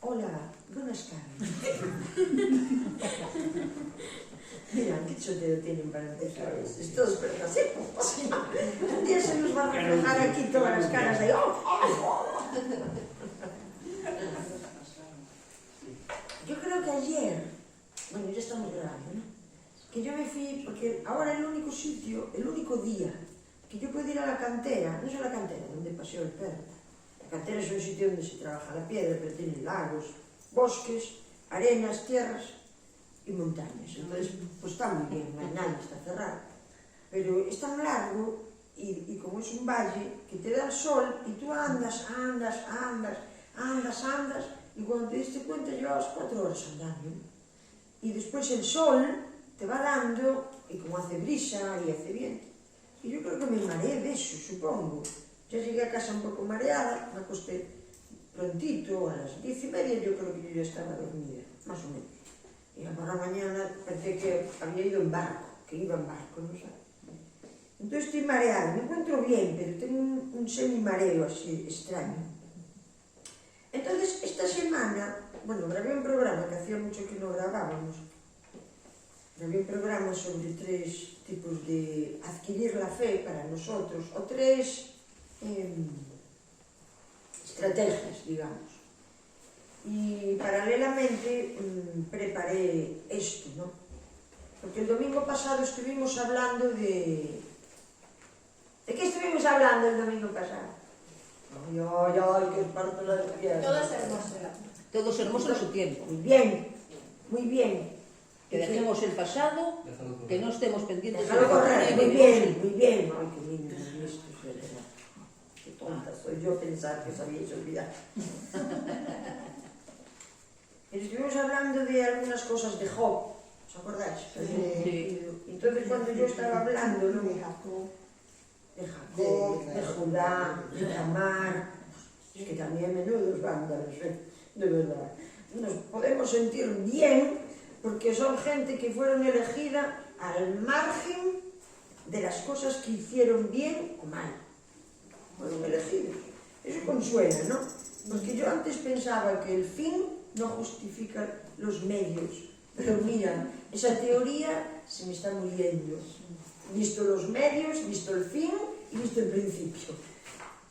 Hola, buenas tardes. Mira, qué chotero tienen para empezar. Es todo esperando así. Un día se nos va a reflejar aquí todas las caras de Yo creo que ayer, bueno, ya estamos grabando, ¿no? Que yo me fui, porque ahora el único sitio, el único día que yo puedo ir a la cantera, no es a la cantera, donde paseo el perro. La cantera es un sitio donde se trabaja la piedra, pero tiene lagos, bosques, arenas, tierras y montañas. Entonces, pues está muy bien, no hay nada, está cerrado. Pero es tan largo y como es un valle, que te da el sol y tú andas, y cuando te diste cuenta llevabas 4 horas andando. Y después el sol te va dando, y como hace brisa y hace viento. Y yo creo que me mareé de eso, supongo. Ya llegué a casa un poco mareada, me acosté prontito, a las 10:30, yo creo que yo ya estaba dormida, más o menos. Y por la mañana pensé que había ido en barco, que iba en barco, no sé. Entonces estoy mareada, me encuentro bien, pero tengo un semi-mareo así extraño. Entonces, esta semana, bueno, grabé un programa que hacía mucho que no grabábamos. Grabé un programa sobre 3 tipos de adquirir la fe para nosotros, o 3 estrategias, digamos. Y paralelamente preparé esto, ¿no? Porque el domingo pasado estuvimos hablando de... ¿De qué estuvimos hablando el domingo pasado? Ay, que parto la de... Todo es hermoso. Todo es hermoso en su tiempo. Muy bien, muy bien. Que dejemos el pasado, que no estemos pendientes de Déjalo correr, muy bien, muy bien. Ay, qué lindo, esto es verdad. Qué tonta soy yo pensar que sabíais olvidar. Pero estuvimos hablando de algunas cosas de Job, ¿os acordáis? Sí. Entonces cuando yo estaba hablando, ¿no? De Jacob, de Judá, de Tamar, es que también menudos vándalos, de verdad. Nos podemos sentir bien porque son gente que fueron elegida al margen de las cosas que hicieron bien o mal. Fueron elegidos. Eso consuela, ¿no? Porque yo antes pensaba que el fin no justifica los medios. Pero mira, esa teoría se me está muriendo. Visto los medios, visto el fin y visto el principio.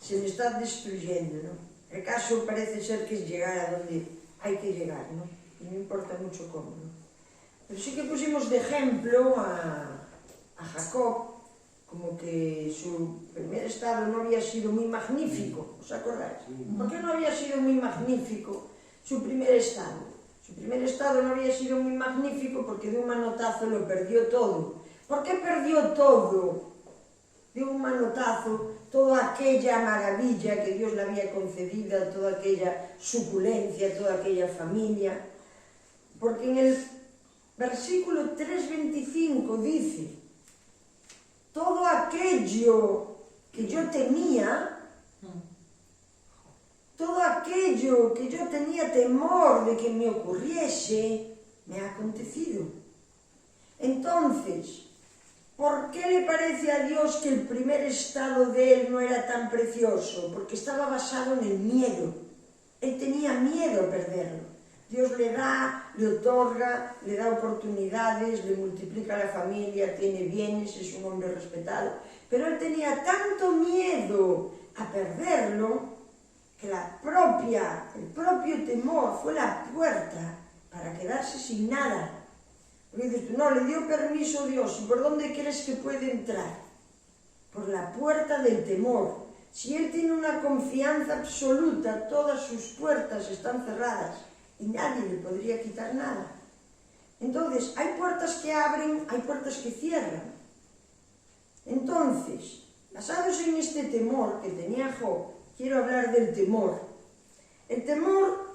Se me está destruyendo, ¿no? El caso parece ser que es llegar a donde hay que llegar, ¿no? Y no importa mucho cómo, ¿no? Pero sí que pusimos de ejemplo a Jacob, como que su primer estado no había sido muy magnífico, ¿os acordáis? ¿Por qué no había sido muy magnífico su primer estado? Su primer estado no había sido muy magnífico porque de un manotazo lo perdió todo. ¿Por qué perdió todo? De un manotazo, toda aquella maravilla que Dios le había concedido, toda aquella suculencia, toda aquella familia. Porque en el versículo 3:25 dice: todo aquello que yo tenía, todo aquello que yo tenía temor de que me ocurriese, me ha acontecido. Entonces, ¿por qué le parece a Dios que el primer estado de él no era tan precioso? Porque estaba basado en el miedo. Él tenía miedo a perderlo. Dios le da, le otorga, le da oportunidades, le multiplica la familia, tiene bienes, es un hombre respetado. Pero él tenía tanto miedo a perderlo que el propio temor fue la puerta para quedarse sin nada. Porque dices tú, no, le dio permiso Dios, ¿y por dónde crees que puede entrar? Por la puerta del temor. Si él tiene una confianza absoluta, todas sus puertas están cerradas y nadie le podría quitar nada. Entonces, hay puertas que abren, hay puertas que cierran. Entonces, basados en este temor que tenía Job, quiero hablar del temor. El temor,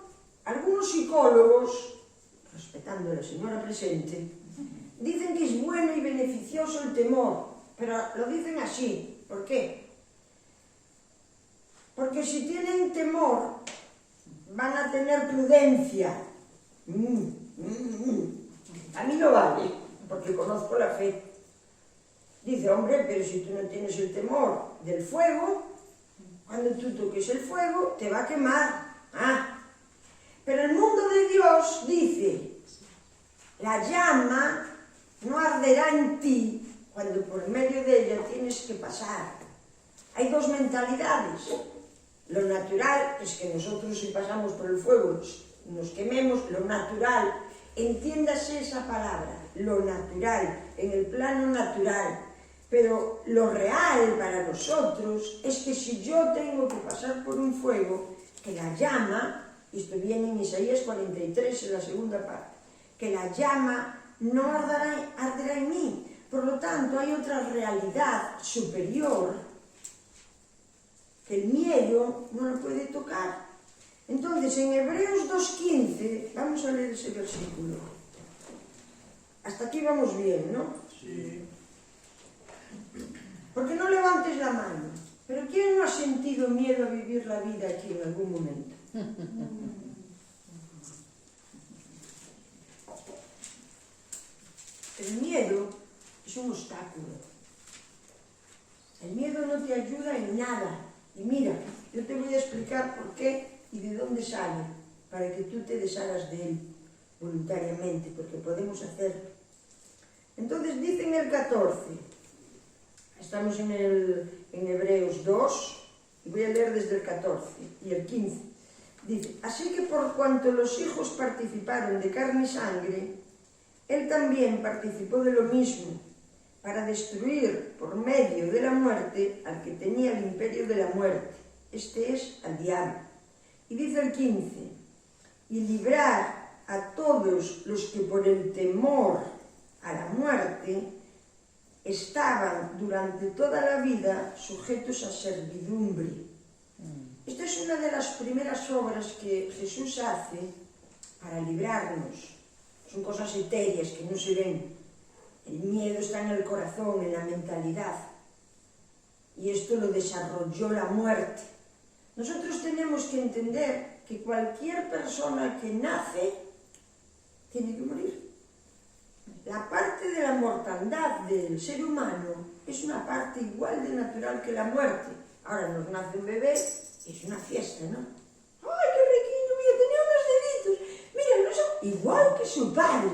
algunos psicólogos, respetando a la señora presente, dicen que es bueno y beneficioso el temor, pero lo dicen así. ¿Por qué? Porque si tienen temor, van a tener prudencia. A mí no vale, porque conozco la fe. Dice, hombre, pero si tú no tienes el temor del fuego, cuando tú toques el fuego, te va a quemar. Pero la llama no arderá en ti cuando por medio de ella tienes que pasar. Hay dos mentalidades. Lo natural es que nosotros, si pasamos por el fuego, nos quememos. Lo natural, entiéndase esa palabra, lo natural, en el plano natural. Pero lo real para nosotros es que si yo tengo que pasar por un fuego, que la llama, y esto viene en Isaías 43, en la segunda parte, que la llama no arderá en mí. Por lo tanto, hay otra realidad superior que el miedo no lo puede tocar. Entonces, en Hebreos 2:15, vamos a leer ese versículo. Hasta aquí vamos bien, ¿no? Sí. Porque no levantes la mano. Pero ¿quién no ha sentido miedo a vivir la vida aquí en algún momento? El miedo es un obstáculo. El miedo no te ayuda en nada. Y mira, yo te voy a explicar por qué y de dónde sale, para que tú te deshagas de él voluntariamente, porque podemos hacerlo. Entonces dice en el 14, estamos en Hebreos 2, y voy a leer desde el 14 y el 15. Dice, así que por cuanto los hijos participaron de carne y sangre, él también participó de lo mismo, para destruir por medio de la muerte al que tenía el imperio de la muerte, este es al diablo. Y dice el 15, y librar a todos los que por el temor a la muerte estaban durante toda la vida sujetos a servidumbre. Esta es una de las primeras obras que Jesús hace para librarnos. Son cosas etéreas que no se ven. El miedo está en el corazón, en la mentalidad. Y esto lo desarrolló la muerte. Nosotros tenemos que entender que cualquier persona que nace tiene que morir. La parte de la mortandad del ser humano es una parte igual de natural que la muerte. Ahora nos nace un bebé, es una fiesta, ¿no? ¡Ay, qué riquillo! Mira, tenía unos deditos. Mira, no son igual que su padre.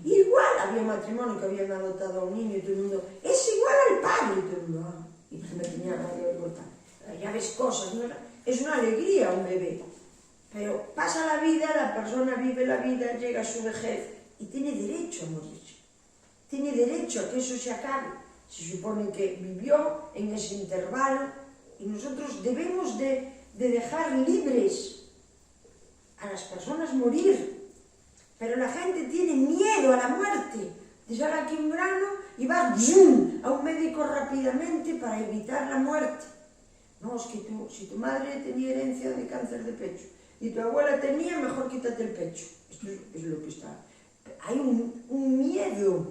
Igual, había matrimonio que habían adoptado a un niño y todo el mundo, es igual al padre, y todo el mundo, y pues me tenía rabia de cortar. Ya ves cosas, ¿no? Es una alegría un bebé. Pero pasa la vida, la persona vive la vida, llega a su vejez y tiene derecho a morir. Tiene derecho a que eso se acabe. Se supone que vivió en ese intervalo y nosotros debemos de dejar libres a las personas morir. Pero la gente tiene miedo a la muerte. Te sale aquí un grano y vas ¡zum! A un médico rápidamente para evitar la muerte. No, es que si tu madre tenía herencia de cáncer de pecho y tu abuela tenía, mejor quítate el pecho. Esto es lo que está. Hay un miedo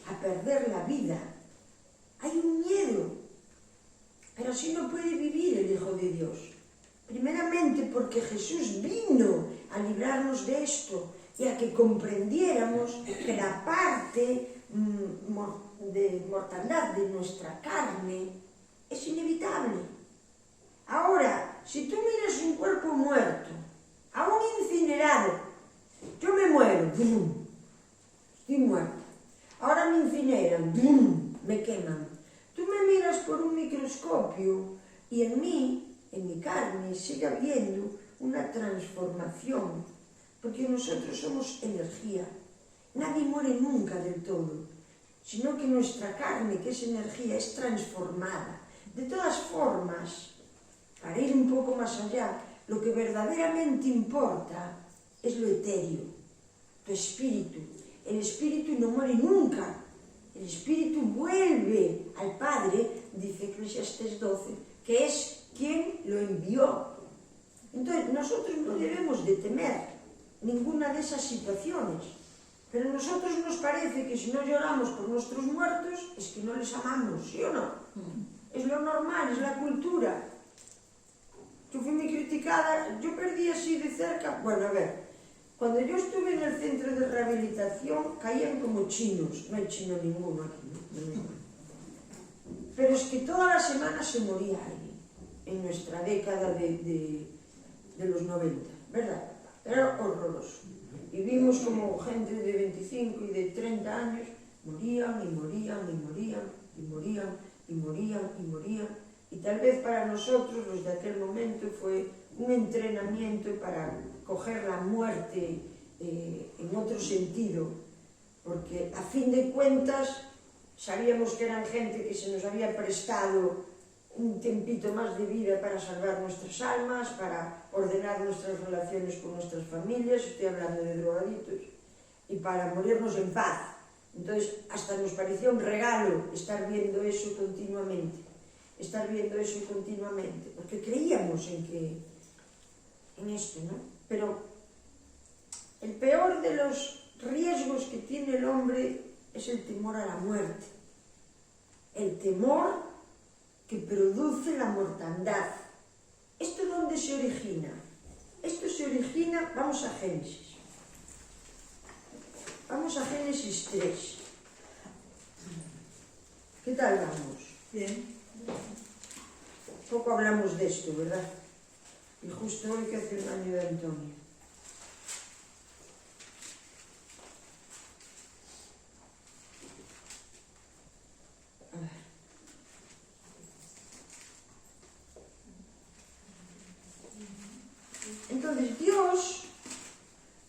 a perder la vida. Hay un miedo. Pero así no puede vivir el Hijo de Dios. Primeramente porque Jesús vino a librarnos de esto y a que comprendiéramos que la parte de mortandad de nuestra carne es inevitable. Ahora, si tú miras un cuerpo muerto, aún incinerado, yo me muero, ¡bum! Estoy muerta. Ahora me incineran, ¡bum! Me queman. Tú me miras por un microscopio y en mí, en mi carne, sigue habiendo una transformación, porque nosotros somos energía. Nadie muere nunca del todo, sino que nuestra carne, que es energía, es transformada. De todas formas, para ir un poco más allá, lo que verdaderamente importa es lo etéreo, tu espíritu. El espíritu no muere nunca. El espíritu vuelve al Padre, dice Eclesiastés 12, que es quien lo envió. Entonces, nosotros no debemos de temer ninguna de esas situaciones. Pero a nosotros nos parece que si no lloramos por nuestros muertos, es que no les amamos, ¿sí o no? Es lo normal, es la cultura. Yo fui muy criticada, yo perdí así de cerca. Bueno, a ver, cuando yo estuve en el centro de rehabilitación, caían como chinos. No hay chino ninguno aquí, ¿no? Pero es que toda la semana se moría alguien en nuestra década de los 90, ¿verdad? Era horroroso. Y vimos como gente de 25 y de 30 años morían y morían y morían y morían y morían y morían. Y tal vez para nosotros, los de aquel momento, fue un entrenamiento para coger la muerte en otro sentido, porque a fin de cuentas sabíamos que eran gente que se nos había prestado un tiempito más de vida para salvar nuestras almas, para ordenar nuestras relaciones con nuestras familias, estoy hablando de drogaditos, y para morirnos en paz. Entonces, hasta nos parecía un regalo estar viendo eso continuamente, porque creíamos en esto, ¿no? Pero el peor de los riesgos que tiene el hombre es el temor a la muerte, el temor que produce la mortandad. ¿Esto dónde se origina? Esto se origina, vamos a Génesis 3. ¿Qué tal vamos? Bien. Poco hablamos de esto, ¿verdad? Y justo hoy que hace un año de Antonio. A ver. Entonces Dios,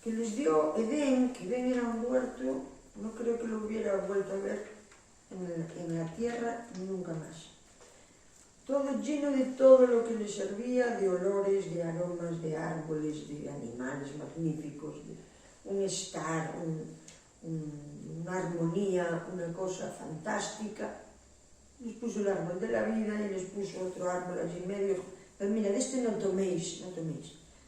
que les dio Edén, que Edén era un huerto, no creo que lo hubiera vuelto a ver en la tierra nunca más. Todo lleno de todo lo que le servía, de olores, de aromas, de árboles, de animales magníficos, de un estar, una armonía, una cosa fantástica. Les puso el árbol de la vida y les puso otro árbol allí en medio. Pero mira, de este no toméis.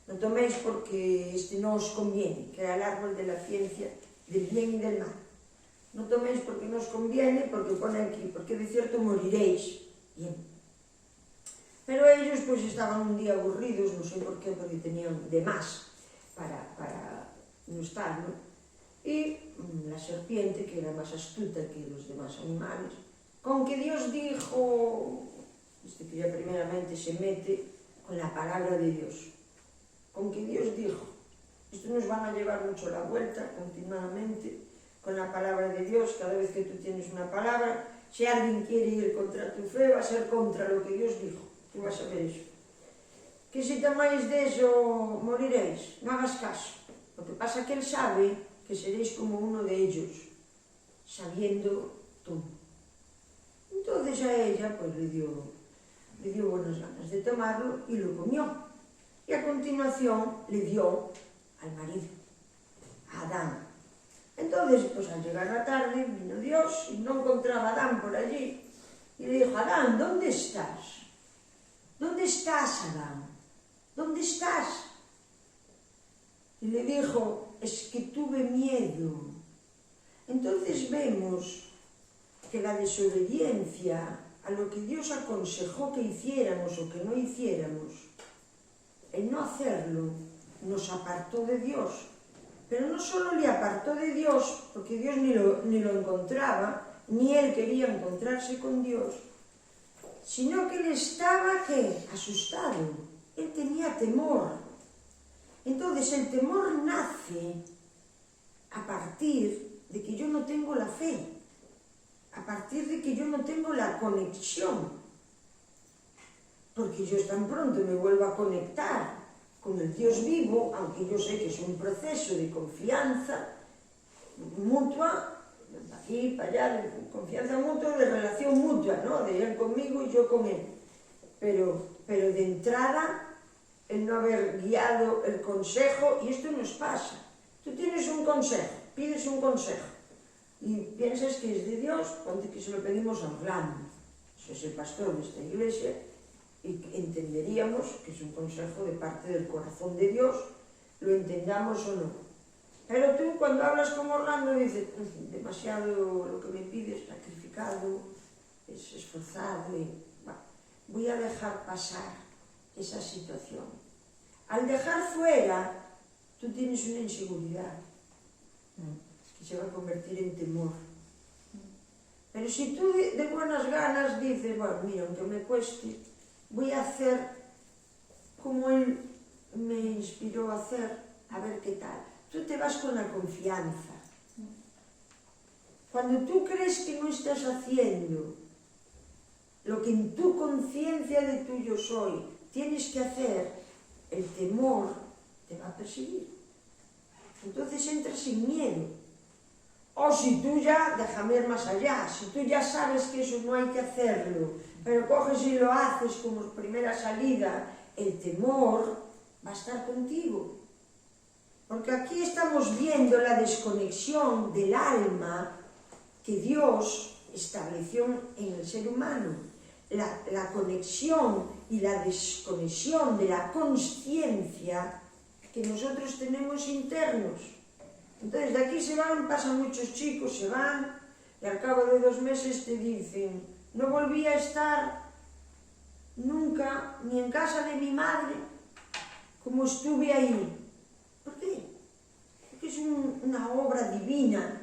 No toméis porque este no os conviene, que era el árbol de la ciencia del bien y del mal. No toméis porque no os conviene, porque pone aquí, porque de cierto moriréis. Bien. Pero ellos pues estaban un día aburridos, no sé por qué, porque tenían de más para no estar, ¿no? Y la serpiente, que era más astuta que los demás animales, con que Dios dijo, que ya primeramente se mete con la palabra de Dios, con que Dios dijo, esto nos van a llevar mucho la vuelta continuamente, con la palabra de Dios. Cada vez que tú tienes una palabra, si alguien quiere ir contra tu fe, va a ser contra lo que Dios dijo. Tú vas a ver eso. Que si tomáis de eso, moriréis. No hagas caso. Lo que pasa es que Él sabe que seréis como uno de ellos, sabiendo todo. Entonces a ella pues le dio buenas ganas de tomarlo y lo comió. Y a continuación le dio al marido, a Adán. Entonces, pues al llegar la tarde, vino Dios y no encontraba a Adán por allí. Y le dijo, Adán, ¿dónde estás? ¿Dónde estás, Adán? ¿Dónde estás? Y le dijo, es que tuve miedo. Entonces vemos que la desobediencia a lo que Dios aconsejó que hiciéramos o que no hiciéramos, el no hacerlo, nos apartó de Dios. Pero no solo le apartó de Dios, porque Dios ni lo encontraba, ni él quería encontrarse con Dios, sino que él estaba, ¿qué? Asustado. Él tenía temor. Entonces el temor nace a partir de que yo no tengo la fe, a partir de que yo no tengo la conexión, porque yo tan pronto me vuelvo a conectar con el Dios vivo, aunque yo sé que es un proceso de confianza mutua, aquí, para allá, de confianza mutua, de relación mutua, ¿no? De él conmigo y yo con él. Pero de entrada, el no haber guiado el consejo, y esto nos pasa. Tú tienes un consejo, pides un consejo, y piensas que es de Dios, ponte que se lo pedimos a Orlando, eso es el pastor de esta iglesia, y entenderíamos que es un consejo de parte del corazón de Dios, lo entendamos o no. Pero tú cuando hablas con Orlando dices, demasiado lo que me pides, sacrificado, es esforzado, y voy a dejar pasar esa situación. Al dejar fuera, tú tienes una inseguridad que se va a convertir en temor. Pero si tú de buenas ganas dices, bueno, mira, aunque me cueste, voy a hacer como él me inspiró a hacer, a ver qué tal. Tú te vas con la confianza. Cuando tú crees que no estás haciendo lo que en tu conciencia de tu yo soy tienes que hacer, el temor te va a perseguir. Entonces entras sin miedo. O si tú ya, déjame ir más allá, si tú ya sabes que eso no hay que hacerlo, pero coges y lo haces como primera salida, el temor va a estar contigo. Porque aquí estamos viendo la desconexión del alma que Dios estableció en el ser humano. La conexión y la desconexión de la consciencia que nosotros tenemos internos. Entonces de aquí se van, pasan muchos chicos, se van, y al cabo de 2 meses te dicen, no volví a estar nunca ni en casa de mi madre como estuve ahí. ¿Por qué? Porque es una obra divina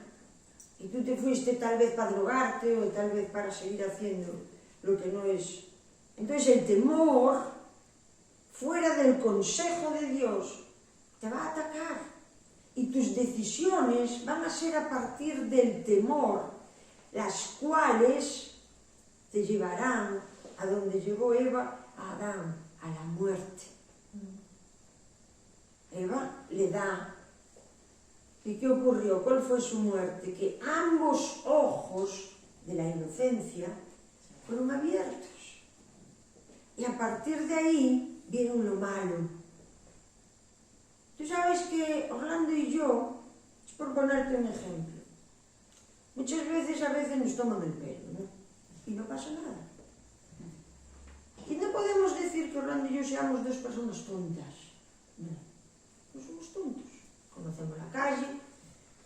y tú te fuiste tal vez para drogarte o tal vez para seguir haciendo lo que no es. Entonces el temor, fuera del consejo de Dios, te va a atacar y tus decisiones van a ser a partir del temor, las cuales te llevarán a donde llevó Eva a Adán, a la muerte. Eva le da. ¿Y qué ocurrió? ¿Cuál fue su muerte? Que ambos ojos de la inocencia fueron abiertos. Y a partir de ahí vieron lo malo. Tú sabes que Orlando y yo, es por ponerte un ejemplo, muchas veces nos toman el pelo, ¿no? Y no pasa nada. Y no podemos decir que Orlando y yo seamos 2 personas tontas. No somos tontos. Conocemos la calle,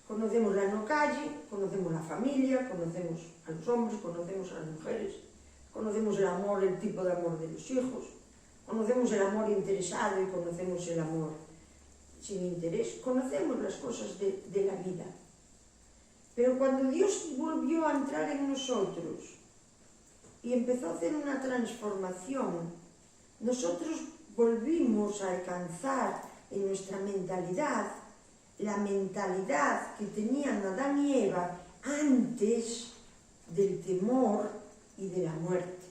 conocemos la no calle, conocemos la familia, conocemos a los hombres, conocemos a las mujeres, conocemos el amor, el tipo de amor de los hijos, conocemos el amor interesado y conocemos el amor sin interés, conocemos las cosas de la vida. Pero cuando Dios volvió a entrar en nosotros y empezó a hacer una transformación, nosotros volvimos a alcanzar en nuestra mentalidad la mentalidad que tenían Adán y Eva antes del temor y de la muerte,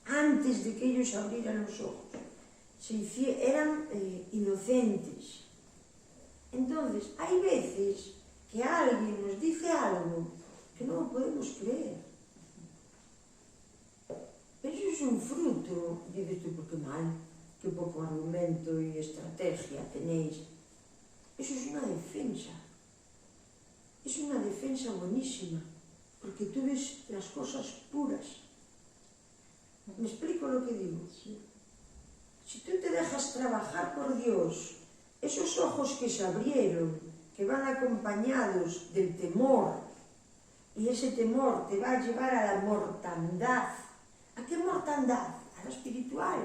antes de que ellos abrieran los ojos. Eran inocentes. Entonces, hay veces que alguien nos dice algo que no lo podemos creer. Pero eso es un fruto, dices tú, ¿por qué mal? Qué poco argumento y estrategia tenéis. Eso es una defensa. Es una defensa buenísima, porque tú ves las cosas puras. ¿Me explico lo que digo? Si tú te dejas trabajar por Dios, esos ojos que se abrieron, que van acompañados del temor, y ese temor te va a llevar a la mortandad. ¿A qué mortandad? A la espiritual.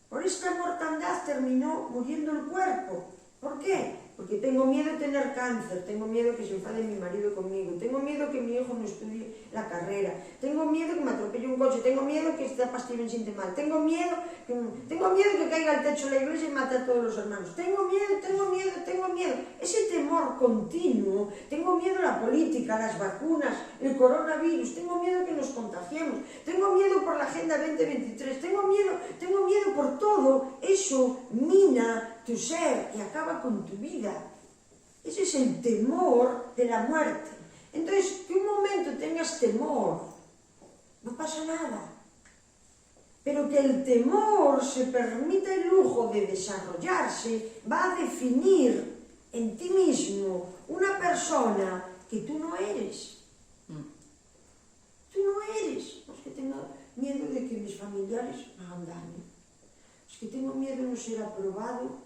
Por esta mortandad terminó muriendo el cuerpo. ¿Por qué? Porque tengo miedo de tener cáncer, tengo miedo que se enfade mi marido conmigo, tengo miedo que mi hijo no estudie la carrera, tengo miedo que me atropelle un coche, tengo miedo que esta pastilla me siente mal, tengo miedo que caiga al techo de la iglesia y mate a todos los hermanos, tengo miedo. Ese temor continuo, tengo miedo a la política, a las vacunas, el coronavirus, tengo miedo que nos contagiemos, tengo miedo por la Agenda 2023, tengo miedo por todo. Eso mina tu ser y acaba con tu vida. Ese es el temor de la muerte. Entonces, que un momento tengas temor, no pasa nada. Pero que el temor se permita el lujo de desarrollarse, va a definir en ti mismo una persona que tú no eres. Tú no eres. No es que tenga miedo de que mis familiares me hagan daño. Es que tengo miedo de no ser aprobado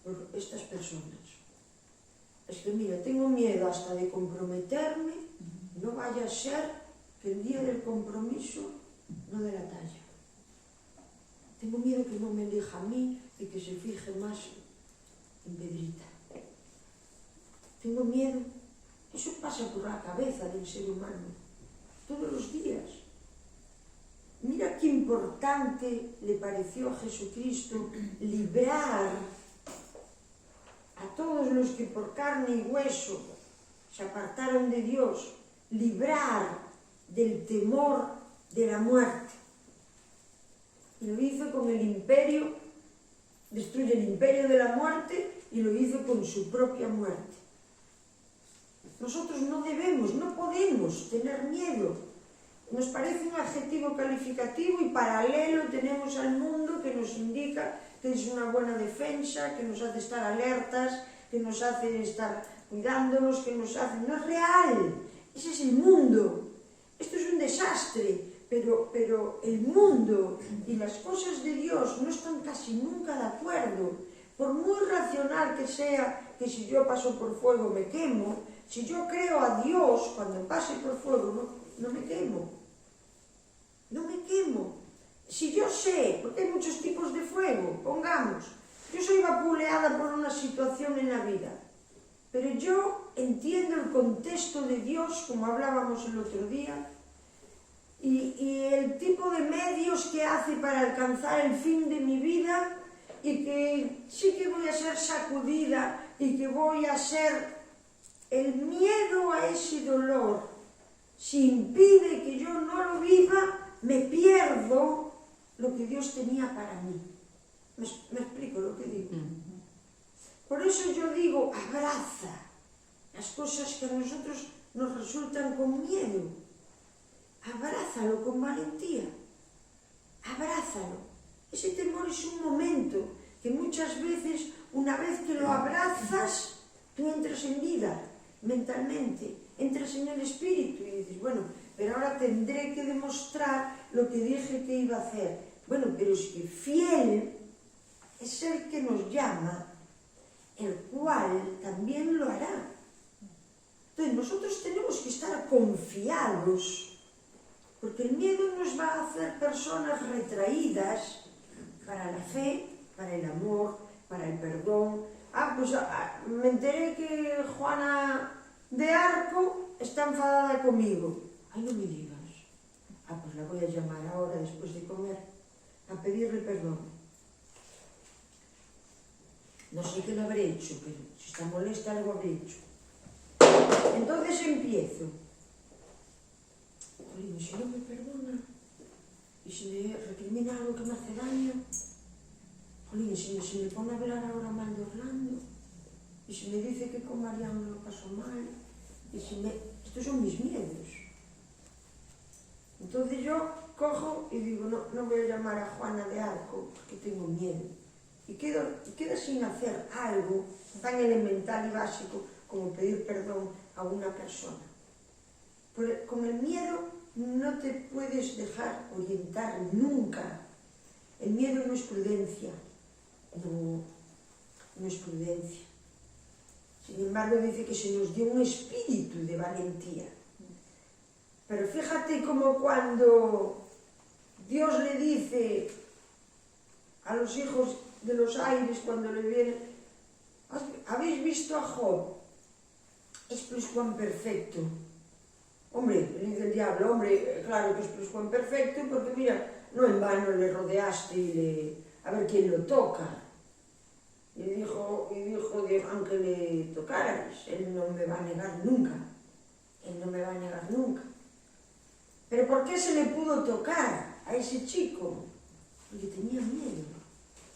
por estas personas. Es que mira, tengo miedo hasta de comprometerme, no vaya a ser que el día del compromiso no dé la talla. Tengo miedo que no me elija a mí y que se fije más en Pedrita. Tengo miedo. Eso pasa por la cabeza del ser humano todos los días. Mira qué importante le pareció a Jesucristo librar todos los que por carne y hueso se apartaron de Dios, librar del temor de la muerte. Y lo hizo con el imperio, destruye el imperio de la muerte y lo hizo con su propia muerte. Nosotros no debemos, no podemos tener miedo. Nos parece un adjetivo calificativo y paralelo tenemos al mundo que nos indica que es una buena defensa, que nos hace estar alertas, que nos hace estar cuidándonos, que nos hace... No es real, ese es el mundo. Esto es un desastre, pero el mundo y las cosas de Dios no están casi nunca de acuerdo. Por muy racional que sea, que si yo paso por fuego me quemo, si yo creo a Dios, cuando pase por fuego no me quemo. No me quemo. Si yo sé, porque hay muchos tipos de fuego, pongamos, yo soy vapuleada por una situación en la vida, pero yo entiendo el contexto de Dios, como hablábamos el otro día, y el tipo de medios que hace para alcanzar el fin de mi vida, y que sí que voy a ser sacudida y que voy a ser el miedo a ese dolor. Si impide que yo no lo viva, me pierdo lo que Dios tenía para mí. ¿Me explico lo que digo? Por eso yo digo, abraza las cosas que a nosotros nos resultan con miedo. Abrázalo con valentía. Abrázalo. Ese temor es un momento que muchas veces, una vez que lo abrazas, tú entras en vida, mentalmente, entras en el espíritu y dices, bueno, pero ahora tendré que demostrar lo que dije que iba a hacer. Bueno, pero es que fiel es el que nos llama, el cual también lo hará. Entonces nosotros tenemos que estar confiados, porque el miedo nos va a hacer personas retraídas para la fe, para el amor, para el perdón. Pues me enteré que Juana de Arco está enfadada conmigo. Ay, no me digas. Pues la voy a llamar ahora después de comer a pedirle perdón. No sé qué lo habré hecho, pero si está molesta algo habré hecho. Entonces empiezo. Oye, si no me perdona y si me recrimina algo que me hace daño, oye, si me pone a hablar ahora mal de Orlando, y si me dice que con Mariano lo paso mal, y si me... Estos son mis miedos. Entonces yo cojo y digo, no voy a llamar a Juana de Arco porque tengo miedo. Y queda sin hacer algo tan elemental y básico como pedir perdón a una persona. Con el miedo no te puedes dejar orientar nunca. El miedo no es prudencia. No es prudencia. Sin embargo, dice que se nos dio un espíritu de valentía. Pero fíjate como cuando Dios le dice a los hijos de los aires, cuando le viene, ¿habéis visto a Job? Es pluscuamperfecto. Hombre, le dice el diablo, hombre, claro que es pluscuamperfecto, porque mira, no en vano le rodeaste a ver quién lo toca. Y dijo aunque le tocarais, él no me va a negar nunca. Él no me va a negar nunca. ¿Pero por qué se le pudo tocar a ese chico? Porque tenía miedo.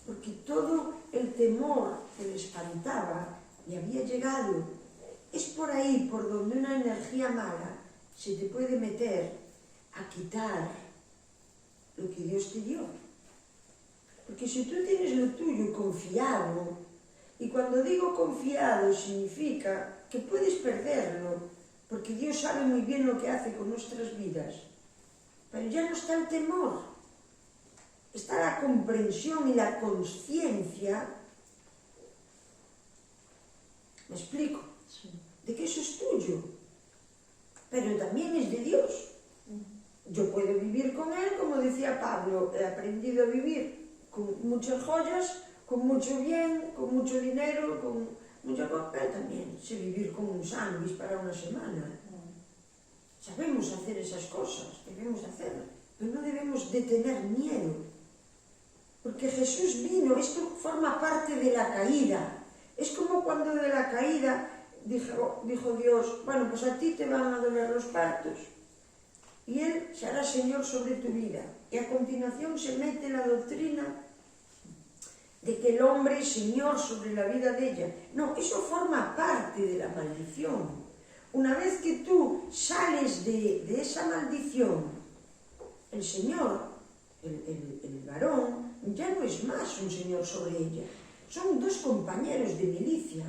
Porque todo el temor que le espantaba le había llegado. Es por ahí por donde una energía mala se te puede meter a quitar lo que Dios te dio. Porque si tú tienes lo tuyo confiado, y cuando digo confiado significa que puedes perderlo, porque Dios sabe muy bien lo que hace con nuestras vidas, pero ya no está el temor, está la comprensión y la conciencia. ¿Me explico? Sí. De que eso es tuyo, pero también es de Dios. Yo puedo vivir con Él, como decía Pablo, he aprendido a vivir con muchas joyas, con mucho bien, con mucho dinero, con mucha cosa, pero también sé vivir con un sándwich para una semana. Sabemos hacer esas cosas, debemos hacerlas, pero no debemos de tener miedo, porque Jesús vino, esto forma parte de la caída. Es como cuando de la caída dijo Dios, bueno, pues a ti te van a doler los partos y Él se hará Señor sobre tu vida. Y a continuación se mete la doctrina de que el hombre es Señor sobre la vida de ella. No, eso forma parte de la maldición. Una vez que tú sales de esa maldición, el Señor, el varón, ya no es más un Señor sobre ella. Son dos compañeros de milicia,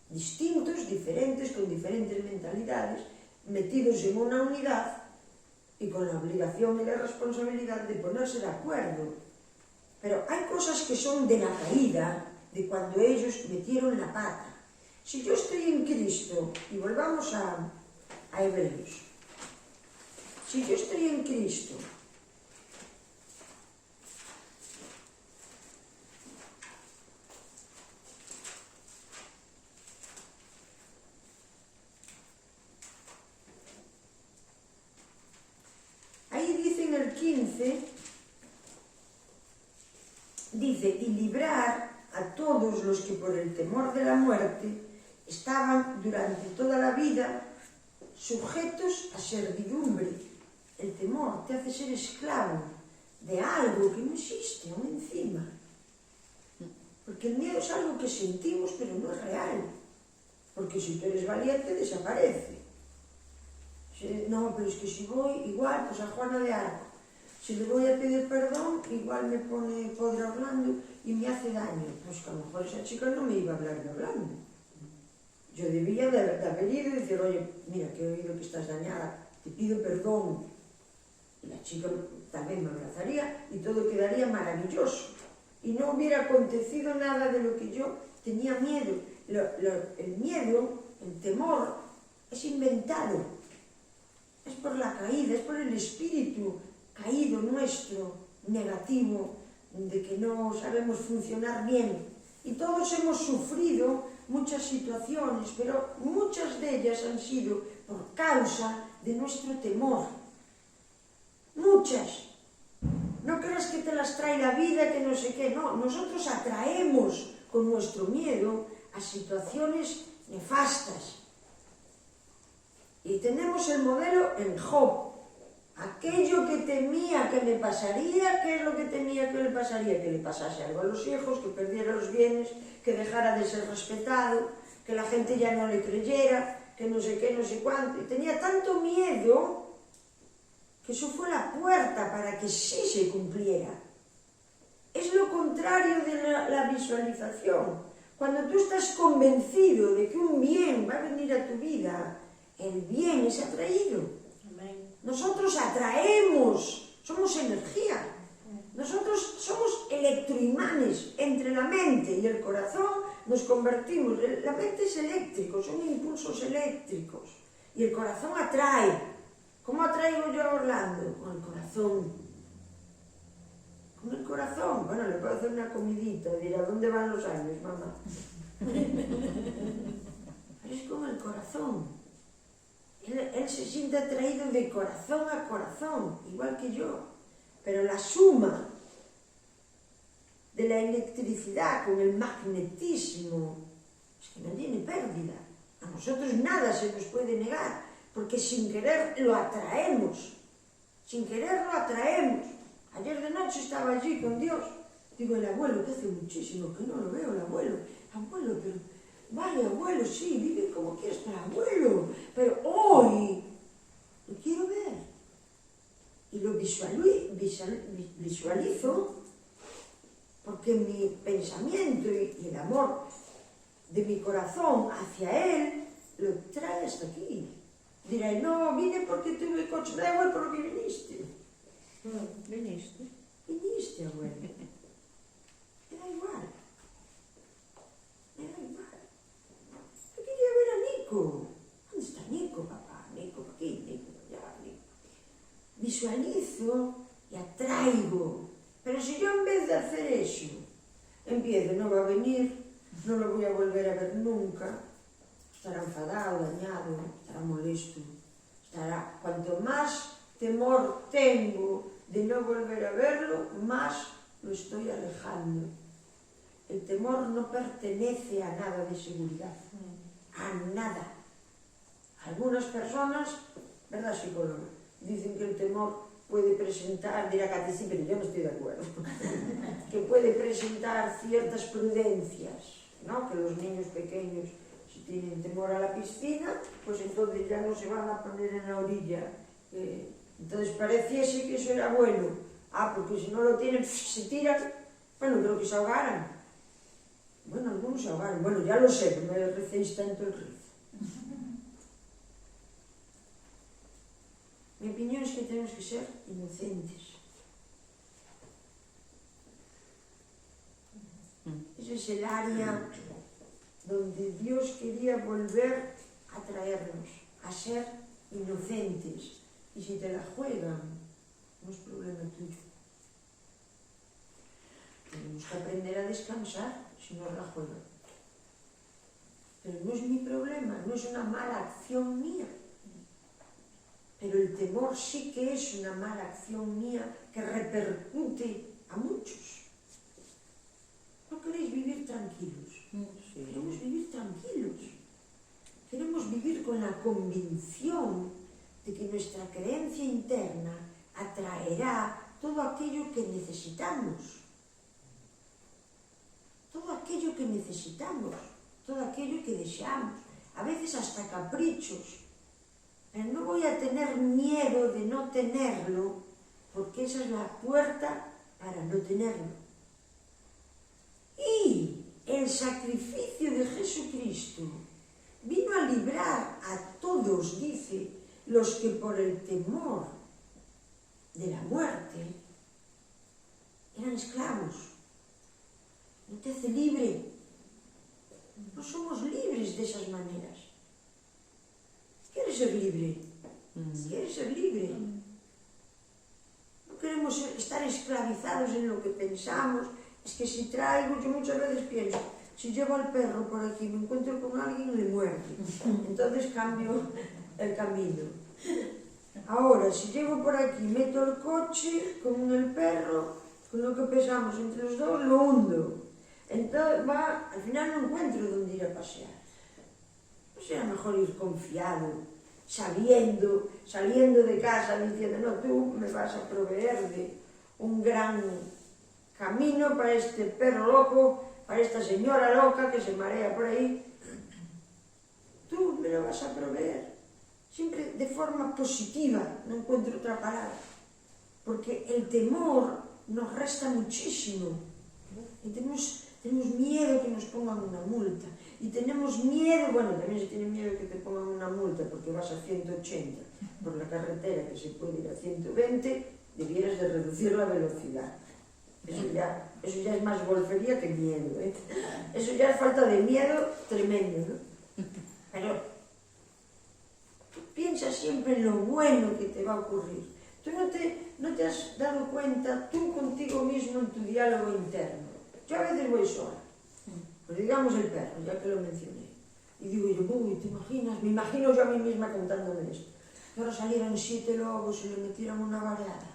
distintos, diferentes, con diferentes mentalidades, metidos en una unidad y con la obligación y la responsabilidad de ponerse de acuerdo. Pero hay cosas que son de la caída, de cuando ellos metieron la pata. Si yo estoy en Cristo, y volvamos a Hebreos, si yo estoy en Cristo, ahí dice en el 15, dice, y librar a todos los que por el temor de la muerte estaban durante toda la vida sujetos a servidumbre. El temor te hace ser esclavo de algo que no existe aún encima. Porque el miedo es algo que sentimos pero no es real. Porque si tú eres valiente desaparece. No, pero es que si voy igual, pues a Juana de Arco. Si le voy a pedir perdón, igual me pone Podre Orlando y me hace daño. Pues que a lo mejor esa chica no me iba a hablar de Orlando. Yo debía de haber ido y decir, oye, mira, que he oído que estás dañada, te pido perdón. Y la chica también me abrazaría y todo quedaría maravilloso. Y no hubiera acontecido nada de lo que yo tenía miedo. El miedo, el temor, es inventado. Es por la caída, es por el espíritu caído nuestro, negativo, de que no sabemos funcionar bien. Y todos hemos sufrido muchas situaciones, pero muchas de ellas han sido por causa de nuestro temor. Muchas. No creas que te las trae la vida, que no sé qué, no. Nosotros atraemos con nuestro miedo a situaciones nefastas. Y tenemos el modelo en Job. Aquello que temía que le pasaría, ¿qué es lo que temía que le pasaría? Que le pasase algo a los hijos, que perdiera los bienes, que dejara de ser respetado, que la gente ya no le creyera, que no sé qué, no sé cuánto. Y tenía tanto miedo que eso fue la puerta para que sí se cumpliera. Es lo contrario de la visualización. Cuando tú estás convencido de que un bien va a venir a tu vida, el bien es atraído. Nosotros atraemos, somos energía. Nosotros somos electroimanes entre la mente y el corazón, nos convertimos. La mente es eléctrico, son impulsos eléctricos. Y el corazón atrae. ¿Cómo atraigo yo a Orlando? Con el corazón. Con el corazón. Bueno, le puedo hacer una comidita, dirá, ¿dónde van los años, mamá? Pero es con el corazón. Él se siente atraído de corazón a corazón, igual que yo. Pero la suma de la electricidad con el magnetismo es que no tiene pérdida. A nosotros nada se nos puede negar, porque sin querer lo atraemos. Sin querer lo atraemos. Ayer de noche estaba allí con Dios. Digo, el abuelo, que hace muchísimo que no lo veo, el abuelo. Abuelo, pero... Vaya, abuelo, sí, vive como quieres, pero abuelo, pero hoy lo quiero ver. Y lo visualizo porque mi pensamiento y el amor de mi corazón hacia él lo trae hasta aquí. Dirá, no, vine porque tuve coche, me da igual por lo que viniste. ¿Viniste? Viniste, abuelo. Me da igual. Me da igual. Quería ver a Nico. ¿Dónde está Nico, papá? Nico aquí, Nico allá, Nico. Visualizo y atraigo. Pero si yo en vez de hacer eso, empiezo, no va a venir, no lo voy a volver a ver nunca, estará enfadado, dañado, estará molesto, estará... Cuanto más temor tengo de no volver a verlo, más lo estoy alejando. El temor no pertenece a nada de seguridad, a nada. Algunas personas, ¿verdad, psicóloga? Dicen que el temor puede presentar, dirá Katy, sí, pero yo no estoy de acuerdo, que puede presentar ciertas prudencias, ¿no? Que los niños pequeños, si tienen temor a la piscina, pues entonces ya no se van a poner en la orilla. Entonces pareciese que eso era bueno. Porque si no lo tienen, se tiran. Bueno, creo que se ahogaran. Bueno, algunos se ahogaron. Bueno, ya lo sé, no me recéis tanto el rizo. Mi opinión es que tenemos que ser inocentes. Ese es el área donde Dios quería volver a traernos, a ser inocentes. Y si te la juegan, no es problema tuyo. Tenemos que aprender a descansar si nos la juegan. Pero no es mi problema, no es una mala acción mía. Pero el temor sí que es una mala acción mía que repercute a muchos. ¿No queréis vivir tranquilos? Sí. Queremos vivir tranquilos. Queremos vivir con la convicción de que nuestra creencia interna atraerá todo aquello que necesitamos. Todo aquello que necesitamos, todo aquello que deseamos, a veces hasta caprichos. Pero no voy a tener miedo de no tenerlo, porque esa es la puerta para no tenerlo. Y el sacrificio de Jesucristo vino a librar a todos, dice, los que por el temor de la muerte eran esclavos. No te hace libre. No somos libres de esas maneras. ¿Quieres ser libre? ¿Quieres ser libre? No queremos estar esclavizados en lo que pensamos. Es que si traigo, yo muchas veces pienso, si llevo al perro por aquí, me encuentro con alguien, le muerde. Entonces cambio el camino. Ahora, si llevo por aquí, meto el coche con el perro, con lo que pesamos entre los dos, lo hundo. Entonces al final no encuentro dónde ir a pasear. No será mejor ir confiado, saliendo de casa diciendo, no, tú me vas a proveer de un gran camino para este perro loco, para esta señora loca que se marea por ahí. Tú me lo vas a proveer. Siempre de forma positiva, no encuentro otra palabra. Porque el temor nos resta muchísimo. Y tenemos miedo que nos pongan una multa. Y tenemos miedo, bueno, también se tiene miedo que te pongan una multa porque vas a 180 por la carretera que se puede ir a 120, debieras de reducir la velocidad. Eso ya es más golfería que miedo, ¿eh? Eso ya es falta de miedo tremendo, ¿no? Pero tú piensas siempre en lo bueno que te va a ocurrir. Tú no te has dado cuenta tú contigo mismo en tu diálogo interno. Yo a veces voy sola, pues digamos el perro, ya que lo mencioné, y digo yo, uy, ¿te imaginas? Me imagino yo a mí misma contándome esto. Que ahora salieran 7 lobos y le metieran una baleada.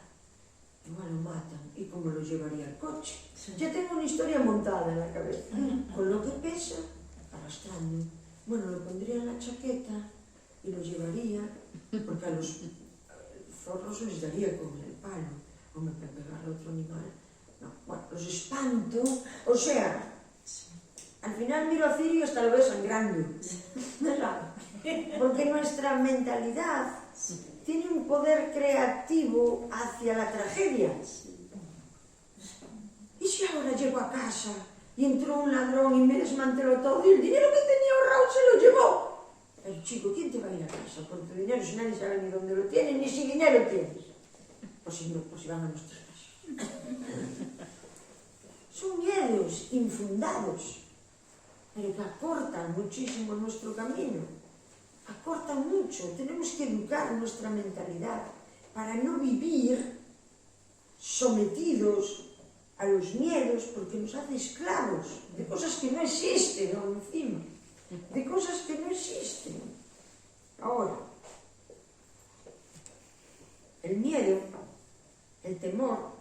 Igual lo matan. ¿Y cómo lo llevaría al coche? Ya tengo una historia montada en la cabeza. Con lo que pesa, arrastrando. Bueno, lo pondría en la chaqueta y lo llevaría, porque a los zorros les daría con el palo. Hombre, para pegarle a otro animal. No, bueno, los espanto. O sea, al final miro a Cirio y hasta lo veo sangrando. Porque nuestra mentalidad tiene un poder creativo hacia la tragedia. ¿Y si ahora llego a casa y entró un ladrón y me desmanteló todo y el dinero que tenía ahorrado se lo llevó? Pero chico, ¿quién te va a ir a casa por tu dinero si nadie sabe ni dónde lo tienes, ni si dinero tienes? Pues si van a nuestras casas. Son miedos infundados, pero que acortan muchísimo nuestro camino. Acortan mucho. Tenemos que educar nuestra mentalidad para no vivir sometidos a los miedos, porque nos hace esclavos de cosas que no existen, ¿no? Encima, de cosas que no existen. Ahora, el miedo, el temor,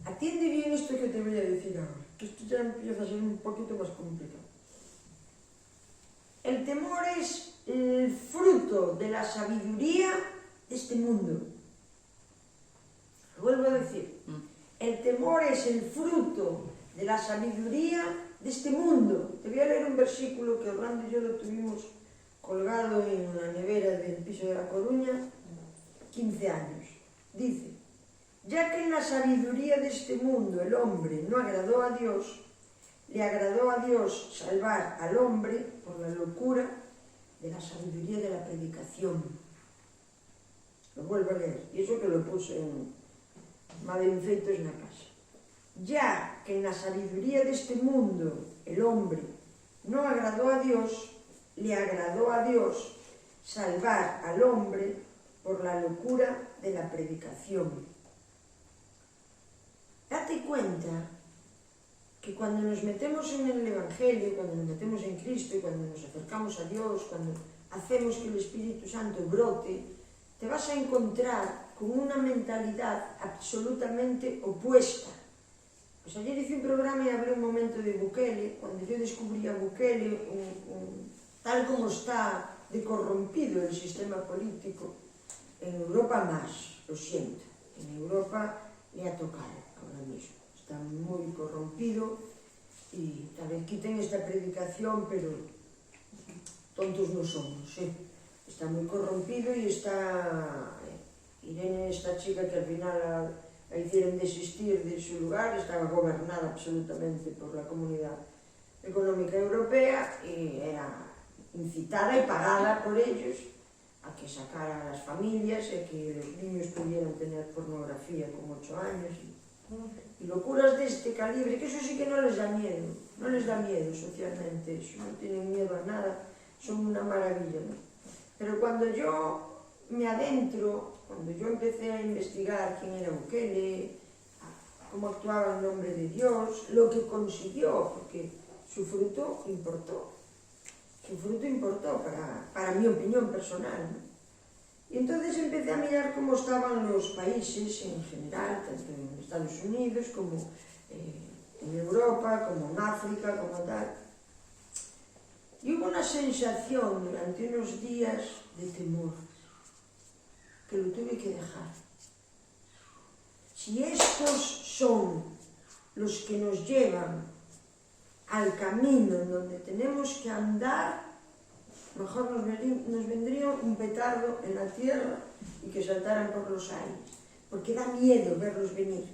atiende bien esto que te voy a decir ahora. que esto ya empieza a ser un poquito más complicado. El temor es el fruto de la sabiduría de este mundo. Lo vuelvo a decir. El temor es el fruto de la sabiduría de este mundo. Te voy a leer un versículo que Orlando y yo lo tuvimos colgado en la nevera del piso de La Coruña 15 años. Dice: ya que en la sabiduría de este mundo el hombre no agradó a Dios, le agradó a Dios salvar al hombre por la locura de la sabiduría de la predicación. Lo vuelvo a leer, y eso que lo puse en Madrinfeitos en la casa. Ya que en la sabiduría de este mundo el hombre no agradó a Dios, le agradó a Dios salvar al hombre por la locura de la predicación. Date cuenta que cuando nos metemos en el Evangelio, cuando nos metemos en Cristo y cuando nos acercamos a Dios, cuando hacemos que el Espíritu Santo brote, te vas a encontrar con una mentalidad absolutamente opuesta. Pues ayer hice un programa y hablé un momento de Bukele. Cuando yo descubrí a Bukele, tal como está de corrompido el sistema político, en Europa más, lo siento, en Europa le ha tocado ahora mismo. Está muy corrompido y tal vez quiten esta predicación, pero tontos no somos, ¿eh? Está muy corrompido y está Irene, esta chica que al final la hicieron desistir de su lugar, estaba gobernada absolutamente por la Comunidad Económica Europea y era incitada y pagada por ellos a que sacara a las familias y a que los niños pudieran tener pornografía con 8 años y locuras de este calibre, que eso sí que no les da miedo, no les da miedo socialmente, eso, no tienen miedo a nada, son una maravilla, ¿no? Pero cuando yo me adentro, cuando yo empecé a investigar quién era Bukele, cómo actuaba en nombre de Dios, lo que consiguió, porque su fruto importó para mi opinión personal, ¿no? Y entonces empecé a mirar cómo estaban los países en general, tanto en Estados Unidos como en Europa, como en África, como tal. Y hubo una sensación durante unos días de temor, que lo tuve que dejar. Si estos son los que nos llevan al camino en donde tenemos que andar, mejor nos vendría un petardo en la tierra y que saltaran por los aires, porque da miedo verlos venir,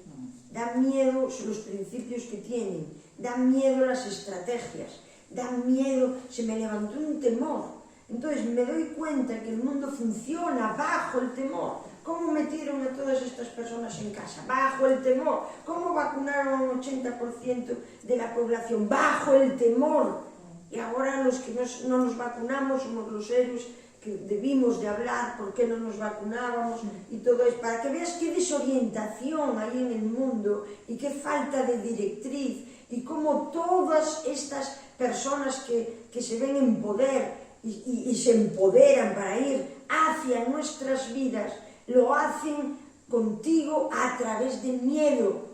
da miedo los principios que tienen, da miedo las estrategias, da miedo, se me levantó un temor. Entonces me doy cuenta que el mundo funciona bajo el temor. ¿Cómo metieron a todas estas personas en casa? Bajo el temor. ¿Cómo vacunaron a un 80% de la población? Bajo el temor. Y ahora los que no nos vacunamos somos los héroes que debimos de hablar, por qué no nos vacunábamos y todo eso, para que veas qué desorientación hay en el mundo y qué falta de directriz y cómo todas estas personas que se ven en poder y se empoderan para ir hacia nuestras vidas, lo hacen contigo a través del miedo.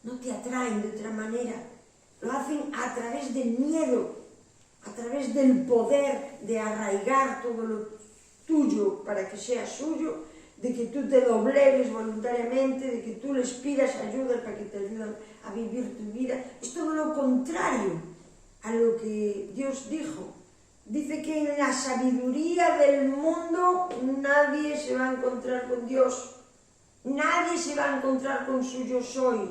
No te atraen de otra manera. Lo hacen a través del miedo, a través del poder de arraigar todo lo tuyo para que sea suyo, de que tú te doblegues voluntariamente, de que tú les pidas ayuda para que te ayuden a vivir tu vida. Es todo lo contrario a lo que Dios dijo. Dice que en la sabiduría del mundo nadie se va a encontrar con Dios, nadie se va a encontrar con su yo soy.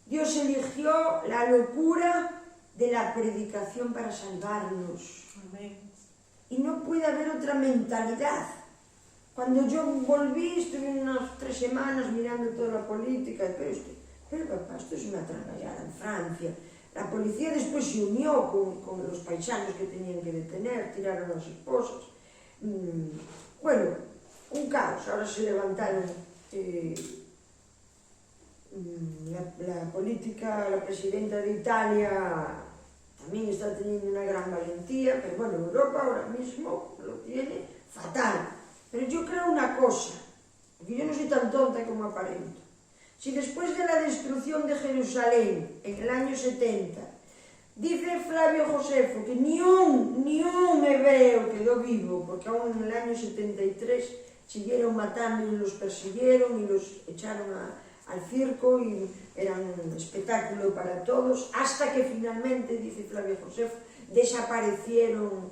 Dios eligió la locura de la predicación para salvarnos. Amén. Y no puede haber otra mentalidad. Cuando yo volví, estuve unas 3 semanas mirando toda la política, pero papá, esto es una tragallada en Francia. La policía después se unió con los paisanos que tenían que detener, tiraron a las esposas. Bueno, un caos. Ahora se levantaron la política, la presidenta de Italia también está teniendo una gran valentía, pero bueno, Europa ahora mismo lo tiene fatal. Pero yo creo una cosa, porque yo no soy tan tonta como aparento. Si después de la destrucción de Jerusalén en el año 70, dice Flavio Josefo que ni un hebreo quedó vivo, porque aún en el año 73 siguieron matando y los persiguieron y los echaron al circo y eran un espectáculo para todos, hasta que finalmente, dice Flavio Josefo, desaparecieron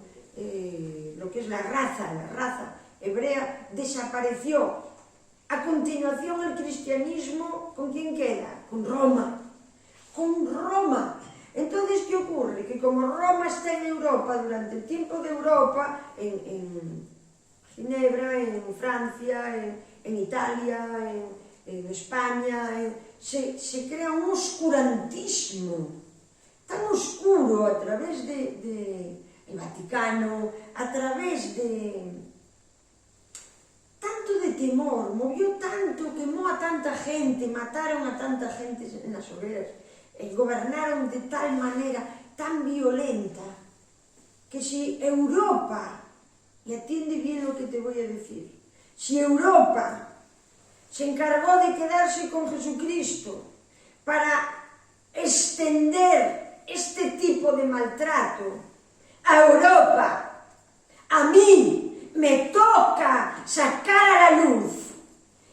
lo que es la raza hebrea desapareció. A continuación el cristianismo, ¿con quién queda? Con Roma. Con Roma. Entonces, ¿qué ocurre? Que como Roma está en Europa, durante el tiempo de Europa, en Ginebra, en Francia, en Italia, en España, se crea un oscurantismo tan oscuro a través del Vaticano, a través de tanto de temor, movió tanto, quemó a tanta gente, mataron a tanta gente en las hogueras, gobernaron de tal manera tan violenta, que si Europa, y atiende bien lo que te voy a decir, si Europa se encargó de quedarse con Jesucristo para extender este tipo de maltrato a Europa, a mí me toca sacar a la luz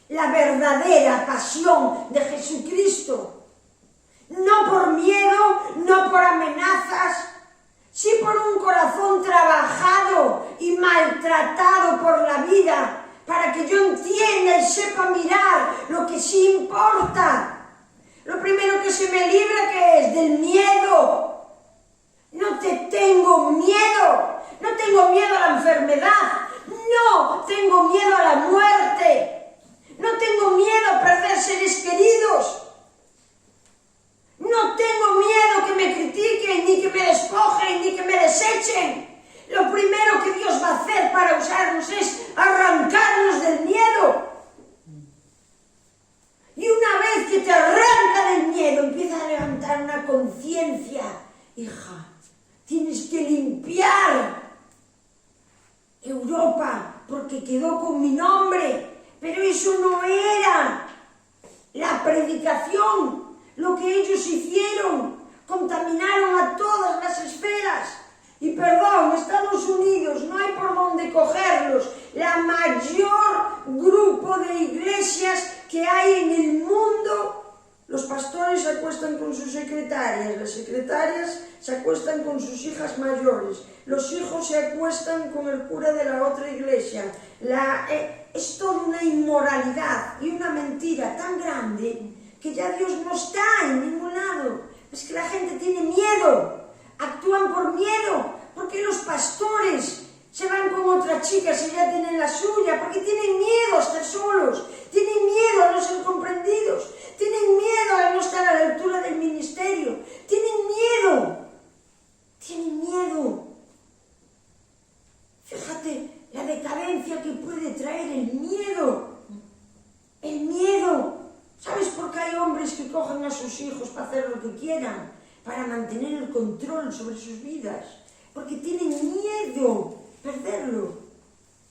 la verdadera pasión de Jesucristo, no por miedo, no por amenazas, sí por un corazón trabajado y maltratado por la vida, para que yo entienda y sepa mirar lo que sí importa. Lo primero que se me libra, ¿qué es? Del miedo. No te tengo miedo, no tengo miedo a la enfermedad, no tengo miedo a la muerte, no tengo miedo a perder seres queridos, no tengo miedo que me critiquen, ni que me despojen, ni que me desechen. Lo primero que Dios va a hacer para usarnos es arrancarnos del miedo. Y una vez que te arranca del miedo, empieza a levantar una conciencia. Hija, tienes que limpiar Europa, porque quedó con mi nombre, pero eso no era la predicación. Lo que ellos hicieron, contaminaron a todas las esferas. Y perdón, Estados Unidos, no hay por dónde cogerlos. La mayor grupo de iglesias que hay en el mundo, los pastores se acuestan con sus secretarias, las secretarias se acuestan con sus hijas mayores, los hijos se acuestan con el cura de la otra iglesia. Es toda una inmoralidad y una mentira tan grande que ya Dios no está en ningún lado. Es que la gente tiene miedo, actúan por miedo, porque los pastores se van con otra chica si ya tienen la suya, porque tienen miedo a estar solos, tienen miedo a no ser comprendidos, tienen miedo a no estar a la altura del ministerio, tienen miedo. Fíjate la decadencia que puede traer el miedo. ¿Sabes por qué hay hombres que cogen a sus hijos para hacer lo que quieran, para mantener el control sobre sus vidas? Porque tienen miedo perderlo.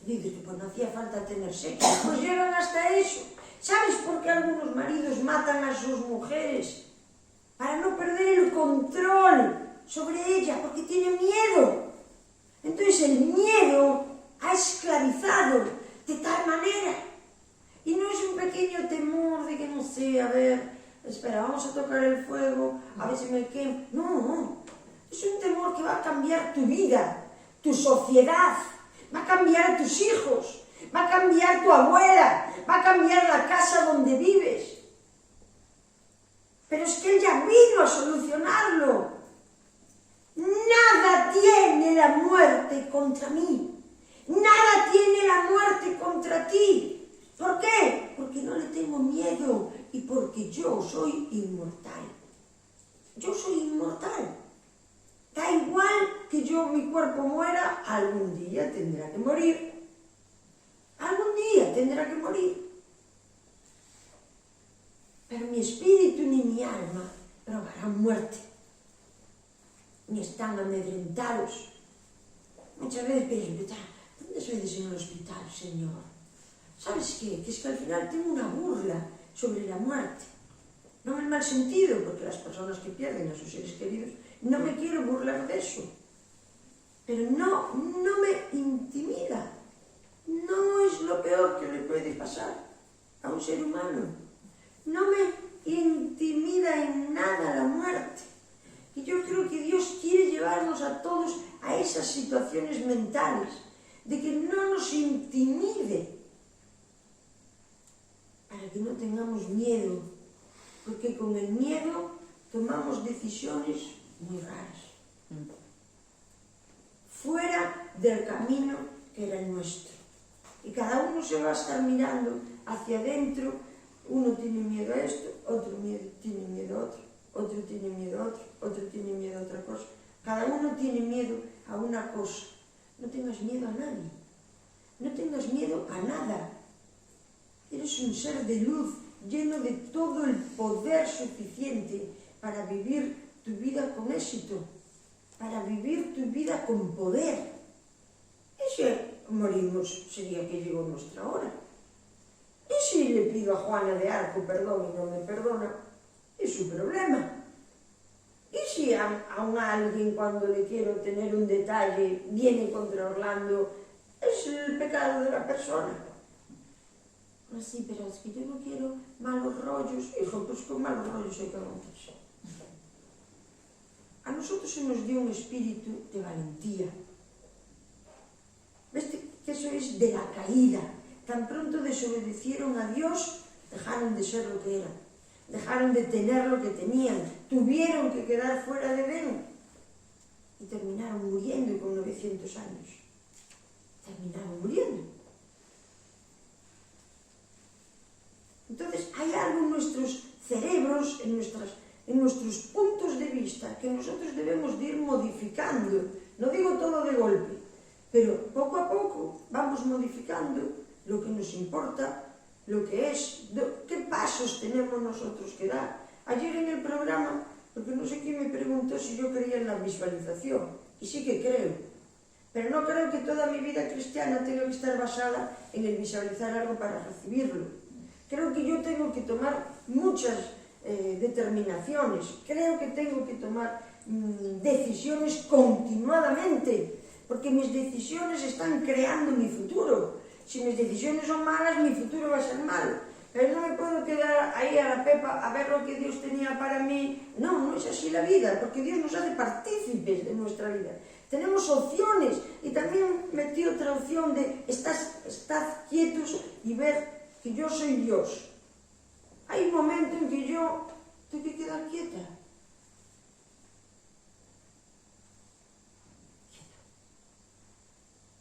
Y dices, pues no hacía falta tener sexo. Pues llegan hasta eso. ¿Sabes por qué algunos maridos matan a sus mujeres? Para no perder el control sobre ella, porque tienen miedo. Entonces el miedo ha esclavizado de tal manera. Y no es un pequeño temor de que no sé, a ver, espera, vamos a tocar el fuego, a ver si me quemo. No, es un temor que va a cambiar tu vida, tu sociedad, va a cambiar a tus hijos, va a cambiar tu abuela, va a cambiar la casa donde vives. Pero es que Él ya vino a solucionarlo. Nada tiene la muerte contra mí, nada tiene la muerte contra ti. ¿Por qué? Porque no le tengo miedo y porque yo soy inmortal. Yo soy inmortal. Da igual que mi cuerpo muera, algún día tendrá que morir. Algún día tendrá que morir. Pero mi espíritu ni mi alma probarán muerte. Ni están amedrentados. Muchas veces pienso, ¿cuántas veces en el hospital, Señor? ¿Sabes qué? Que es que al final tengo una burla sobre la muerte. no en el mal sentido, porque las personas que pierden a sus seres queridos, no me quiero burlar de eso, pero no me intimida, no es lo peor que le puede pasar a un ser humano, no me intimida en nada la muerte. Y yo creo que Dios quiere llevarnos a todos a esas situaciones mentales, de que no nos intimide, para que no tengamos miedo, porque con el miedo tomamos decisiones muy raras, fuera del camino que era el nuestro. Y cada uno se va a estar mirando hacia adentro, uno tiene miedo a esto, otro tiene miedo a otro, otro tiene miedo a otro, otro tiene miedo a otra cosa. Cada uno tiene miedo a una cosa. No tengas miedo a nadie, no tengas miedo a nada. Eres un ser de luz, lleno de todo el poder suficiente para vivir tu vida con éxito, para vivir tu vida con poder. Y si morimos, sería que llegó nuestra hora. Y si le pido a Juana de Arco perdón y no me perdona, es su problema. Y si a alguien, cuando le quiero tener un detalle, viene contra Orlando, es el pecado de la persona. Sí, pero es que yo no quiero malos rollos. Hijo, pues con malos rollos hay que aguantarse. A nosotros se nos dio un espíritu de valentía. ¿Ves que eso es de la caída? Tan pronto desobedecieron a Dios, dejaron de ser lo que eran. Dejaron de tener lo que tenían. Tuvieron que quedar fuera de Edén. Y terminaron muriendo con 900 años. Terminaron muriendo. Entonces, hay algo en nuestros cerebros, en nuestros puntos de vista, que nosotros debemos de ir modificando. No digo todo de golpe, pero poco a poco vamos modificando lo que nos importa, lo que es, qué pasos tenemos nosotros que dar. Ayer en el programa, porque no sé quién me preguntó si yo creía en la visualización, y sí que creo, pero no creo que toda mi vida cristiana tenga que estar basada en el visualizar algo para recibirlo. Creo que yo tengo que tomar muchas determinaciones, creo que tengo que tomar decisiones continuadamente, porque mis decisiones están creando mi futuro. Si mis decisiones son malas, mi futuro va a ser malo. Pero no me puedo quedar ahí a la pepa a ver lo que Dios tenía para mí. No, no es así la vida, porque Dios nos hace partícipes de nuestra vida. Tenemos opciones, y también metí otra opción de estad quietos y ver que yo soy Dios. Hay un momento en que yo tengo que quedar quieta. Quieta.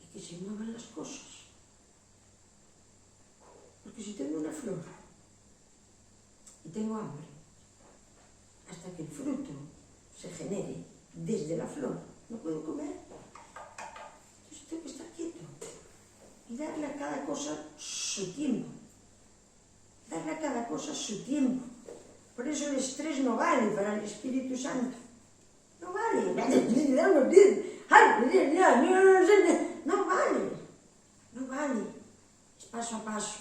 Y que se muevan las cosas. Porque si tengo una flor y tengo hambre, hasta que el fruto se genere desde la flor, no puedo comer. Entonces tengo que estar quieto y darle a cada cosa su tiempo. Darle a cada cosa su tiempo. Por eso el estrés no vale para el Espíritu Santo. No vale. No vale. No vale. Es paso a paso.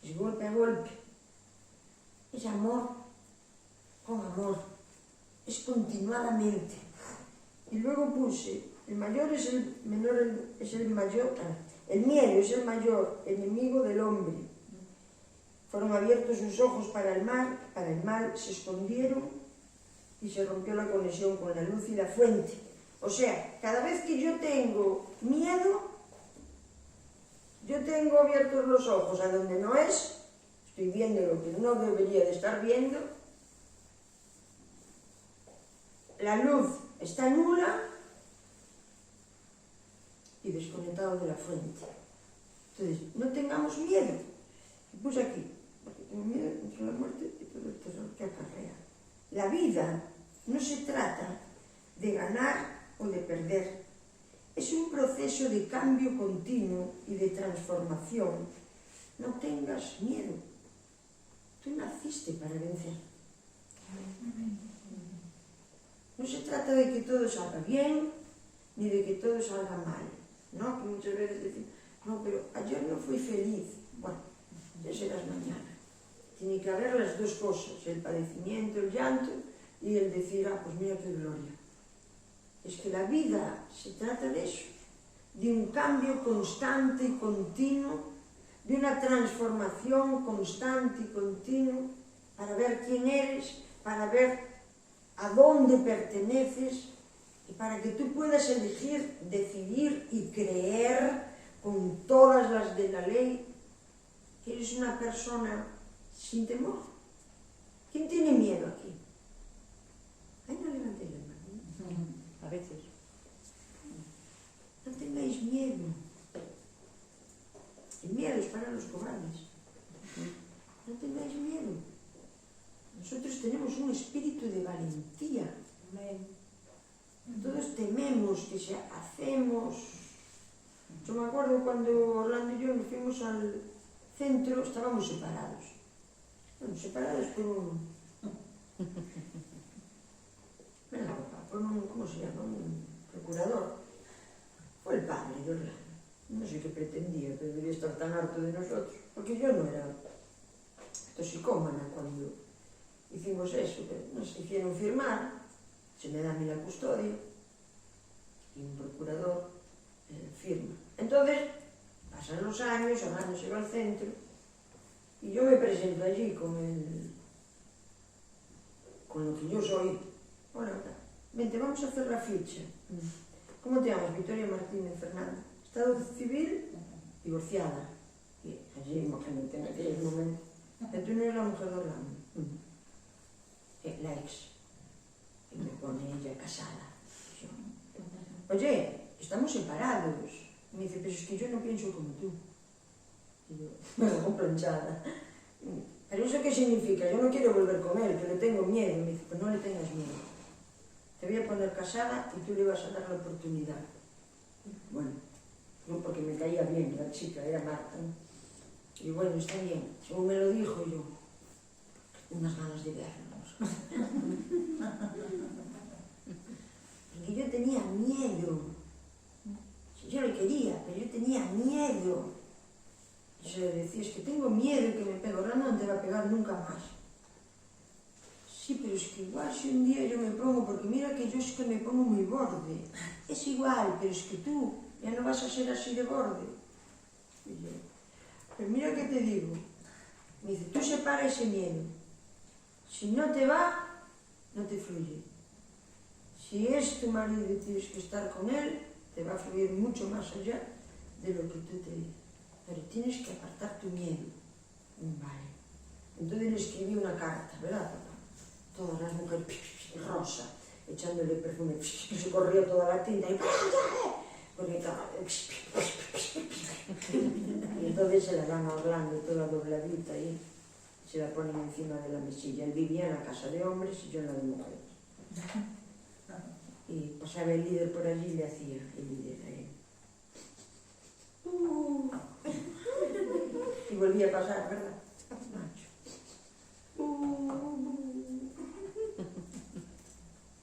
Es golpe a golpe. Es amor con amor. Es continuadamente. Y luego puse, el mayor es el menor, es el mayor, el miedo es el mayor enemigo del hombre. Fueron abiertos sus ojos para el mal, se escondieron y se rompió la conexión con la luz y la fuente. O sea, cada vez que yo tengo miedo, yo tengo abiertos los ojos a donde no es, estoy viendo lo que no debería de estar viendo, la luz está nula y desconectado de la fuente. Entonces, no tengamos miedo. Y puse aquí, porque tengo miedo entre la muerte y todo el terror que acarrea. La vida no se trata de ganar o de perder. Es un proceso de cambio continuo y de transformación. No tengas miedo. Tú naciste para vencer. No se trata de que todo salga bien, ni de que todo salga mal. ¿No? Que muchas veces decimos, no, pero ayer no fui feliz. Bueno, ya serás mañana. tiene que haber las dos cosas, el padecimiento, el llanto y el decir, pues mira qué gloria. Es que la vida se trata de eso, de un cambio constante y continuo, de una transformación constante y continua para ver quién eres, para ver a dónde perteneces y para que tú puedas elegir, decidir y creer con todas las de la ley que eres una persona sin temor. ¿Quién tiene miedo aquí? Ay, no levantéis la mano. A veces. No tengáis miedo. El miedo es para los cobardes. No tengáis miedo. Nosotros tenemos un espíritu de valentía. Todos tememos que si hacemos... Yo me acuerdo cuando Orlando y yo nos fuimos al centro, estábamos separados. Bueno, separados por un... ¿Cómo se llama? Un procurador. Fue el padre de Orlando. No sé qué pretendía, pero debía estar tan harto de nosotros. Porque yo no era toxicómana cuando hicimos eso. Nos hicieron firmar, se me da a mí la custodia, y un procurador firma. Entonces, pasan los años, Orlando se va al centro, y yo me presento allí con lo que yo soy. Bueno, vente, vamos a hacer la ficha. ¿Cómo te llamas? Victoria Martínez Fernández. Estado civil, divorciada. Y allí, imagínate, en aquel momento. Tú no eres la mujer de Orlando. La ex. Y me pone ella casada. Y yo, oye, estamos separados. Y me dice, pero es que yo no pienso como tú. Y yo, me hago planchada. ¿Pero eso qué significa? Yo no quiero volver con él, que le tengo miedo. Me dice, pues no le tengas miedo. Te voy a poner casada y tú le vas a dar la oportunidad. Bueno, no porque me caía bien la chica, era Marta, ¿no? Y bueno, está bien, según me lo dijo yo, unas ganas de vernos. Porque yo tenía miedo. Yo le quería, pero yo tenía miedo. Y se le decía, es que tengo miedo que me pegue. Orlando no te va a pegar nunca más. Sí, pero es que igual si un día yo me pongo, porque mira que yo es que me pongo muy borde. Es igual, pero es que tú ya no vas a ser así de borde. Y yo, pero mira que te digo. Me dice, tú separa ese miedo. Si no te va, no te fluye. Si es tu marido y tienes que estar con él, te va a fluir mucho más allá de lo que tú te digas. Pero tienes que apartar tu miedo. Vale. Entonces le escribí una carta, ¿verdad, papá? Todas las mujeres rosa, echándole perfume, se corrió toda la tinta y porque estaba... Y entonces se la dan a Orlando toda dobladita y se la ponen encima de la mesilla. Él vivía en la casa de hombres y yo en la de mujeres. Y pasaba el líder por allí y le hacía el líder a él. Y volvía a pasar, ¿verdad? Macho.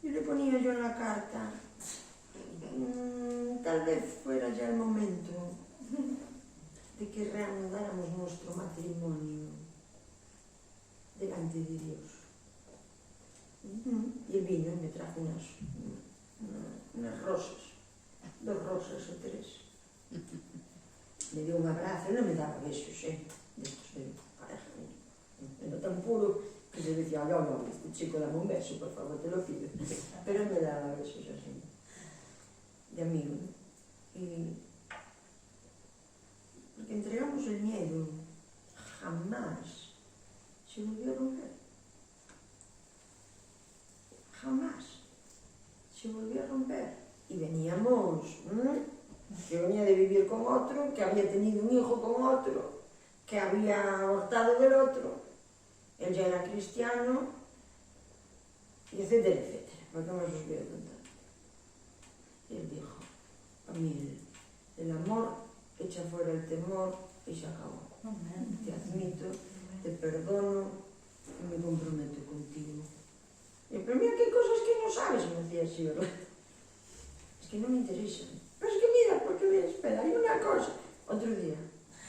Y le ponía yo en la carta, tal vez fuera ya el momento de que reanudáramos nuestro matrimonio delante de Dios. Y él vino y me trajo unas rosas, 2 rosas o 3. Me dio un abrazo, él no me daba besos, de estos de pareja. Era tan puro que se decía, no, este chico dame un beso, por favor, te lo pido. Pero él me daba besos así, de amigo, ¿no? Y porque entregamos el miedo, jamás se volvió a romper. Jamás se volvió a romper. Y veníamos, yo venía de vivir con otro, que había tenido un hijo con otro, que había abortado del otro, él ya era cristiano, y etcétera, etcétera. ¿Por qué me os voy a contar? Y él dijo, a mí el amor echa fuera el temor y se acabó. Te admito, te perdono y me comprometo contigo. Y pero mira qué cosas que no sabes, me decía así, ¿verdad? Es que no me interesan. Pero es que mira, porque me espera, hay una cosa. Otro día,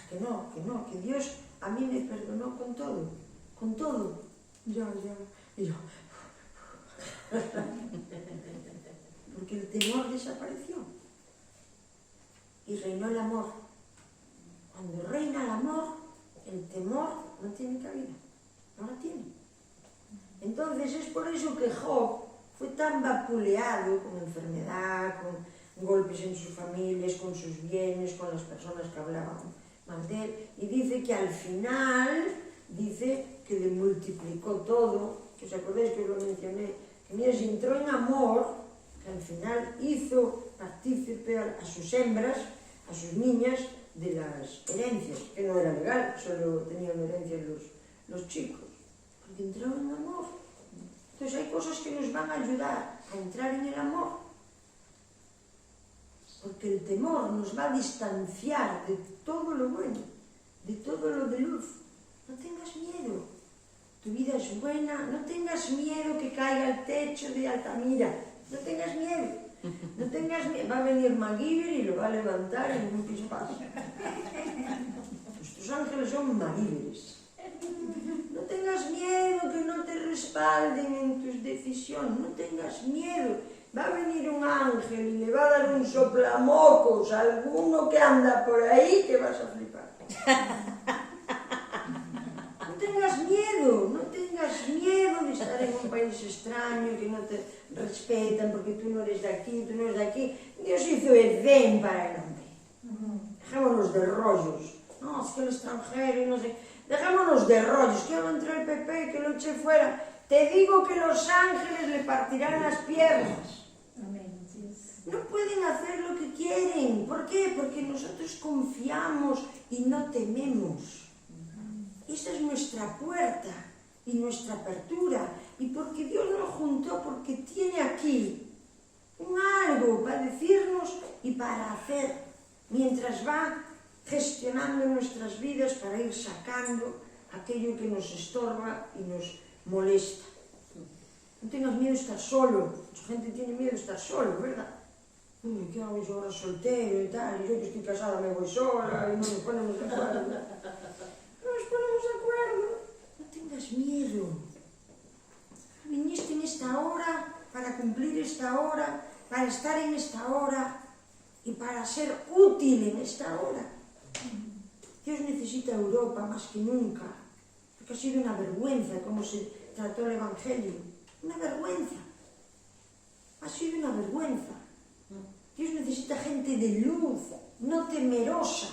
que no, que Dios a mí me perdonó con todo. con todo. Ya. Y yo... Porque el temor desapareció. Y reinó el amor. Cuando reina el amor, el temor no tiene cabida. No la tiene. Entonces es por eso que Job fue tan vapuleado con enfermedad, con golpes en sus familias, con sus bienes, con las personas que hablaban mal de él. Y dice que al final, dice que le multiplicó todo. Que os acordáis que os lo mencioné. Que mira, si entró en amor, que al final hizo partícipe a sus hembras, a sus niñas, de las herencias, que no era legal, solo tenían herencias los chicos. Porque entró en amor. Entonces hay cosas que nos van a ayudar a entrar en el amor. Porque el temor nos va a distanciar de todo lo bueno, de todo lo de luz. No tengas miedo. Tu vida es buena. No tengas miedo que caiga el techo de Altamira. No tengas miedo. No tengas miedo. Va a venir MacGyver y lo va a levantar en un pispazo. Nuestros ángeles son MacGyveres. No tengas miedo que no te respalden en tus decisiones. No tengas miedo. Va a venir un ángel y le va a dar un soplamocos a alguno que anda por ahí que vas a flipar. No tengas miedo. No tengas miedo de estar en un país extraño que no te respetan porque tú no eres de aquí, tú no eres de aquí. Dios hizo Edén para el hombre. Dejémonos de rollos. No, es que el extranjero y no sé... Dejémonos de rollos, que no entró el PP, que lo eché fuera. Te digo que los ángeles le partirán las piernas. No pueden hacer lo que quieren. ¿Por qué? Porque nosotros confiamos y no tememos. Esa es nuestra puerta y nuestra apertura. Y porque Dios nos juntó, porque tiene aquí un algo para decirnos y para hacer, mientras va gestionando nuestras vidas para ir sacando aquello que nos estorba y nos molesta. No tengas miedo de estar solo. Mucha gente tiene miedo de estar solo, ¿verdad? ¿Qué hago yo ahora soltero y tal? Y yo que estoy casada me voy sola y no nos ponemos de acuerdo. No nos ponemos de acuerdo. No tengas miedo. Viniste en esta hora para cumplir esta hora, para estar en esta hora y para ser útil en esta hora. Dios necesita a Europa más que nunca, porque ha sido una vergüenza cómo se trató el Evangelio. Una vergüenza. Ha sido una vergüenza. Dios necesita gente de luz, no temerosa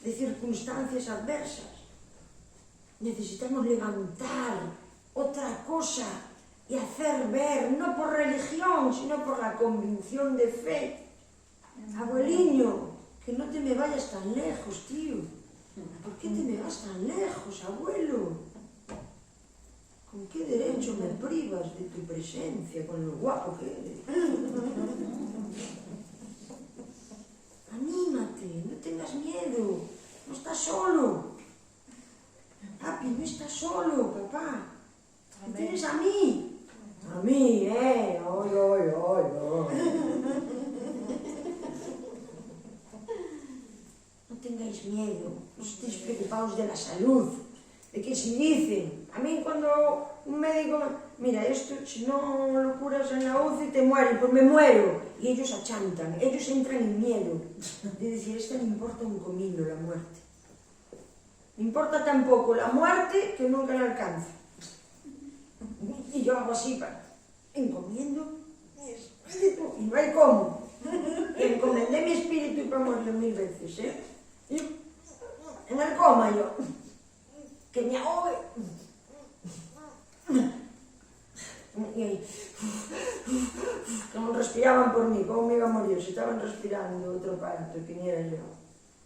de circunstancias adversas. Necesitamos levantar otra cosa y hacer ver, no por religión, sino por la convicción de fe. Abueliño, que no te me vayas tan lejos, tío. ¿Por qué te me vas tan lejos, abuelo? ¿Con qué derecho me privas de tu presencia, con lo guapo que eres? Anímate, no tengas miedo. No estás solo. Papi, no estás solo, papá. Me tienes a mí. A mí, Ay. No tengáis miedo, no estéis preocupados de la salud, de que si dicen, a mí cuando un médico, mira, esto si no lo curas en la UCI te mueres, pues me muero, y ellos achantan, ellos entran en miedo, de decir, esto le importa un comino la muerte, me importa tan poco la muerte que nunca la alcanza, y yo hago así, encomiendo mi espíritu, y no hay cómo, encomendé mi espíritu para morir 1000 veces, Y en el coma yo, que me ahogue. Como respiraban por mí, cómo me iba a morir, si estaban respirando otro aparato, que ni era yo.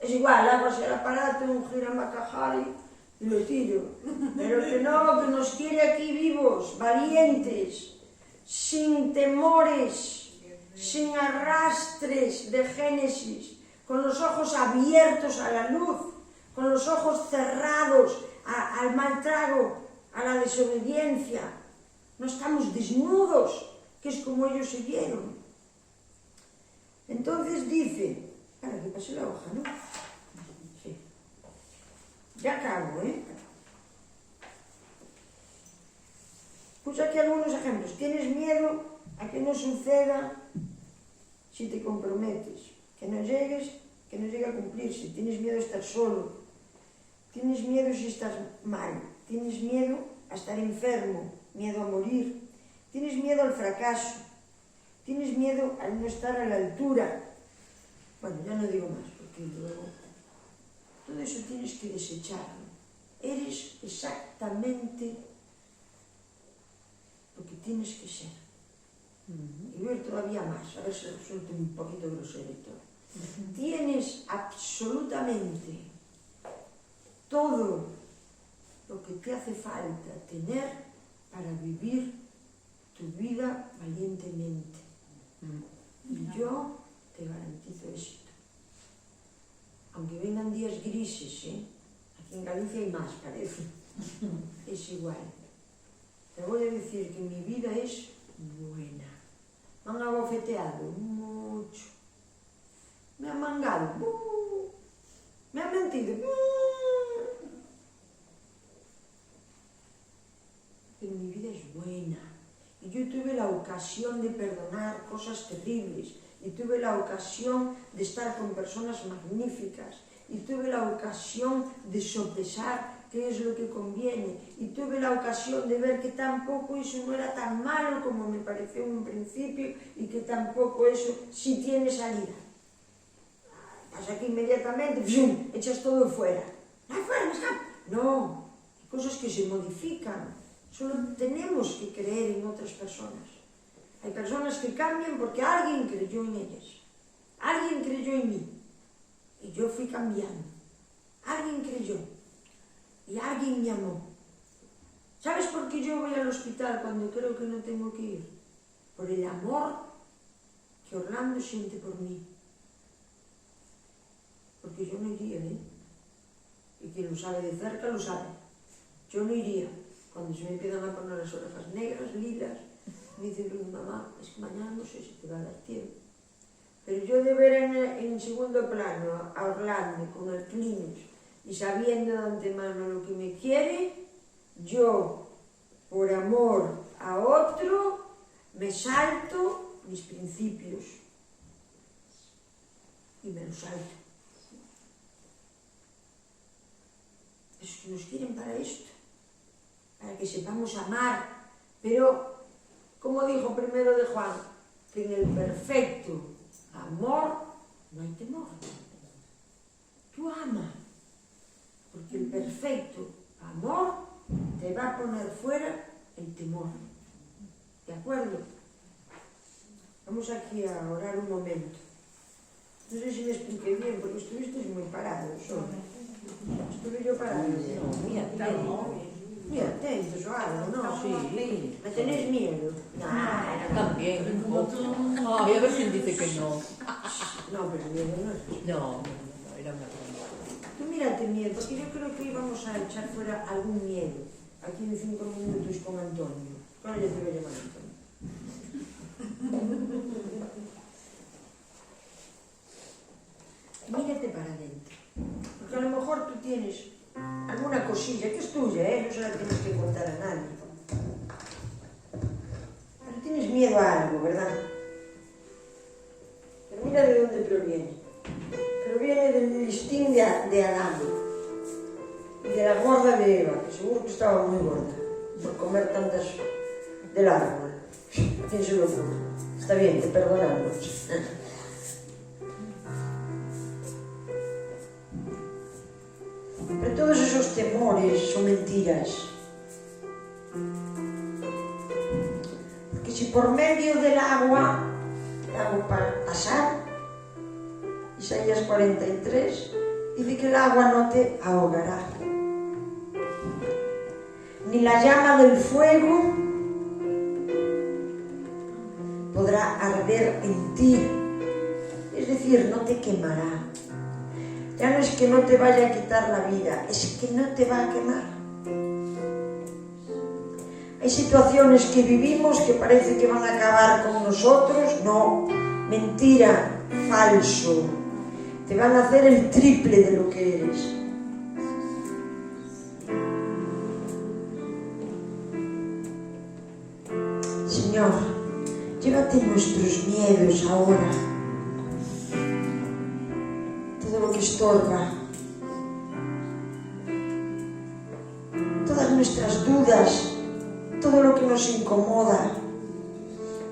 Es igual, hago así el aparato, un giramacajari y lo tiro. Pero que nos quiere aquí vivos, valientes, sin temores, sin arrastres de Génesis, con los ojos abiertos a la luz, con los ojos cerrados al mal trago, a la desobediencia. No estamos desnudos, que es como ellos se vieron. Entonces dice, para que pase la hoja, ¿no? Sí. Ya acabo, Puse aquí algunos ejemplos. Tienes miedo a que no suceda si te comprometes, que no llegue a cumplirse. Tienes miedo a estar solo, tienes miedo si estás mal, tienes miedo a estar enfermo, miedo a morir, tienes miedo al fracaso, tienes miedo a no estar a la altura. Bueno, ya no digo más, porque luego todo eso tienes que desecharlo. Eres exactamente lo que tienes que ser. Y ver todavía más, a ver si resulta un poquito groserito. Tienes absolutamente todo lo que te hace falta tener para vivir tu vida valientemente. Y yo te garantizo éxito. Aunque vengan días grises, aquí en Galicia hay más, parece. Es igual. Te voy a decir que mi vida es buena. Me han abofeteado mucho. Me han mangado. Me han mentido. Pero mi vida es buena. Y yo tuve la ocasión de perdonar cosas terribles. Y tuve la ocasión de estar con personas magníficas. Y tuve la ocasión de sopesar qué es lo que conviene. Y tuve la ocasión de ver que tampoco eso no era tan malo como me pareció en un principio y que tampoco eso sí tiene salida. Pasa que inmediatamente ¡fum!, echas todo fuera. No, hay cosas que se modifican. Solo tenemos que creer en otras personas. Hay personas que cambian porque alguien creyó en ellas. Alguien creyó en mí. Y yo fui cambiando. Alguien creyó. Y alguien me amó. ¿Sabes por qué yo voy al hospital cuando creo que no tengo que ir? Por el amor que Orlando siente por mí. Porque yo no iría, Y quien lo sabe de cerca lo sabe. Yo no iría. Cuando se me empiezan a poner las orejas negras, lilas, me dice mamá, es que mañana no sé si te va a dar tiempo. Pero yo de ver en segundo plano a Orlando con el Kleenex y sabiendo de antemano lo que me quiere, yo, por amor a otro, me salto mis principios. Y me los salto. Es que nos quieren para esto, para que sepamos amar. Pero, como dijo primero de Juan, que en el perfecto amor no hay temor. Tú ama, porque el perfecto amor te va a poner fuera el temor. ¿De acuerdo? Vamos aquí a orar un momento. No sé si me expliqué bien, porque estuvisteis muy parados. Estuve yo parado. Muy atento. Muy atentos o algo, ¿no? Sí. ¿Me tenéis miedo? No, También un poco. Ay, a ver quién dice que no. no, pero miedo no es. No, era una broma. Tú mírate miedo, porque yo creo que hoy vamos a echar fuera algún miedo. Aquí en 5 minutos con Antonio. ¿Cuándo ya te voy a llamar Antonio? Mírate para adentro. Porque a lo mejor tú tienes alguna cosilla que es tuya, no se la tienes que contar a nadie. Pero tienes miedo a algo, ¿verdad? Pero mira de dónde proviene. Proviene del listín de Adán y de la gorda de Eva, que seguro que estaba muy gorda por comer tantas del árbol. ¿A quién se lo ocurre? Está bien, te perdonamos. Pero todos esos temores son mentiras. Porque si por medio del agua para pasar, Isaías 43, dice que el agua no te ahogará. Ni la llama del fuego podrá arder en ti. Es decir, no te quemará. Ya no es que no te vaya a quitar la vida, es que no te va a quemar. Hay situaciones que vivimos que parece que van a acabar con nosotros. No, mentira, falso. Te van a hacer el triple de lo que eres. nuestros miedos ahora, todo lo que estorba, todas nuestras dudas, todo lo que nos incomoda,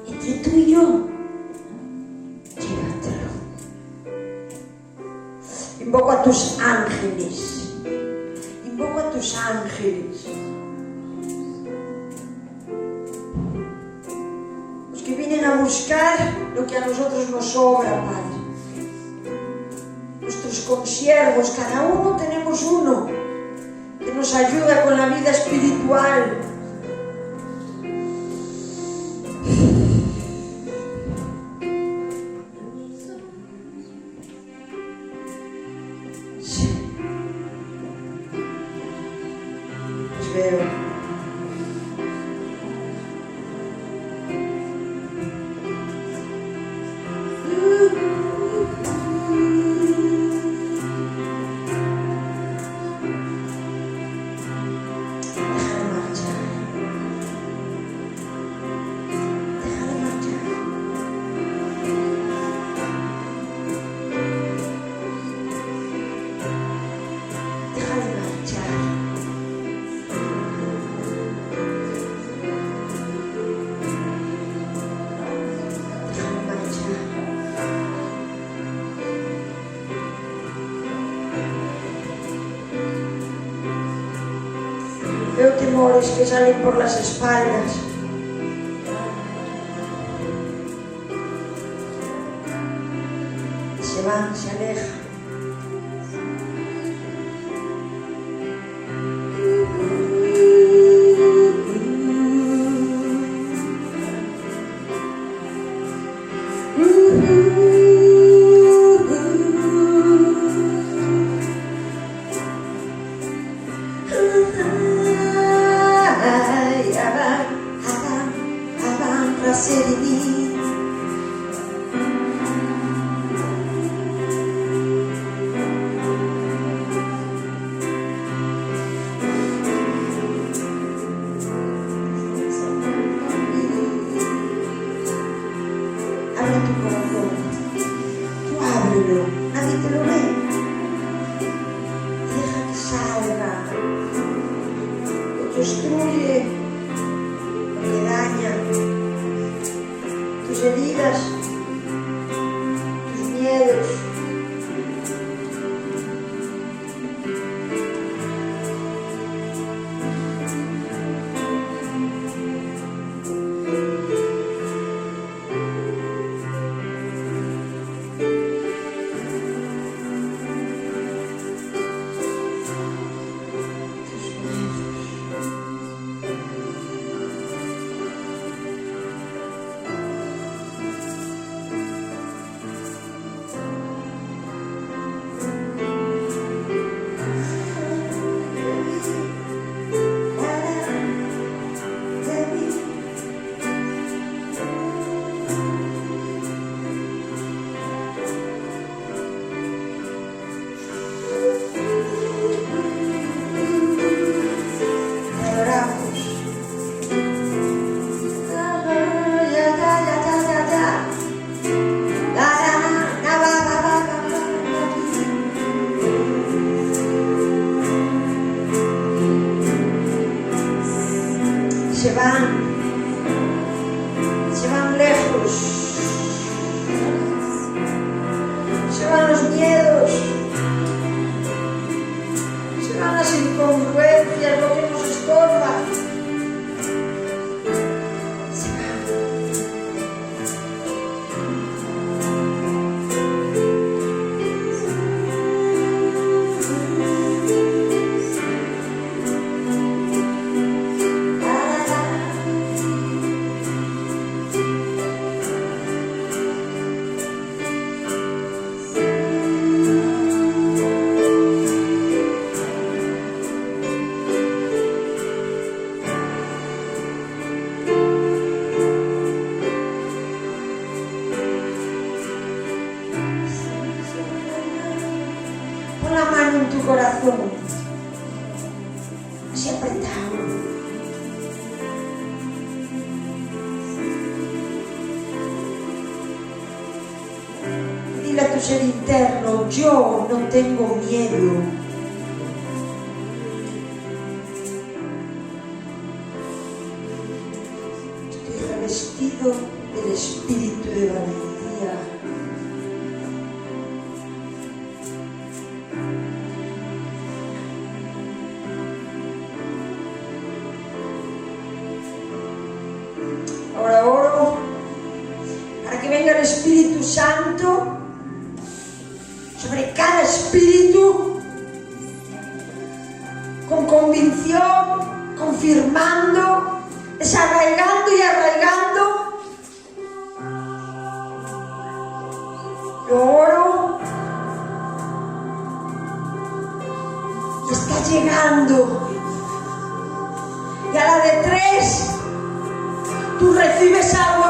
entre tú y yo, llévatelo. Invoco a tus ángeles, invoco a tus ángeles, los que vienen a buscar lo que a nosotros nos sobra, Padre. Nuestros consiervos, cada uno tenemos uno que nos ayuda con la vida espiritual. Sí. Los veo. Veo temores que salen por las espaldas. Se van, se alejan. Abre tu corazón, tú ábrelo, nadie te lo ve. Deja que salga lo que obstruye, lo que daña, tus heridas, tus miedos. Se van lejos, se van los miedos, se van las incongruencias, lo que nos estorba. Se van. La mano en tu corazón, así apretado. Dile a tu ser interno, yo no tengo miedo. Estoy revestido del espíritu de valentía. Ahora oro para que venga el Espíritu Santo sobre cada espíritu, con convicción, confirmando, desarraigando y arraigando. Lo oro y está llegando. Y a la de 3, tú recibes agua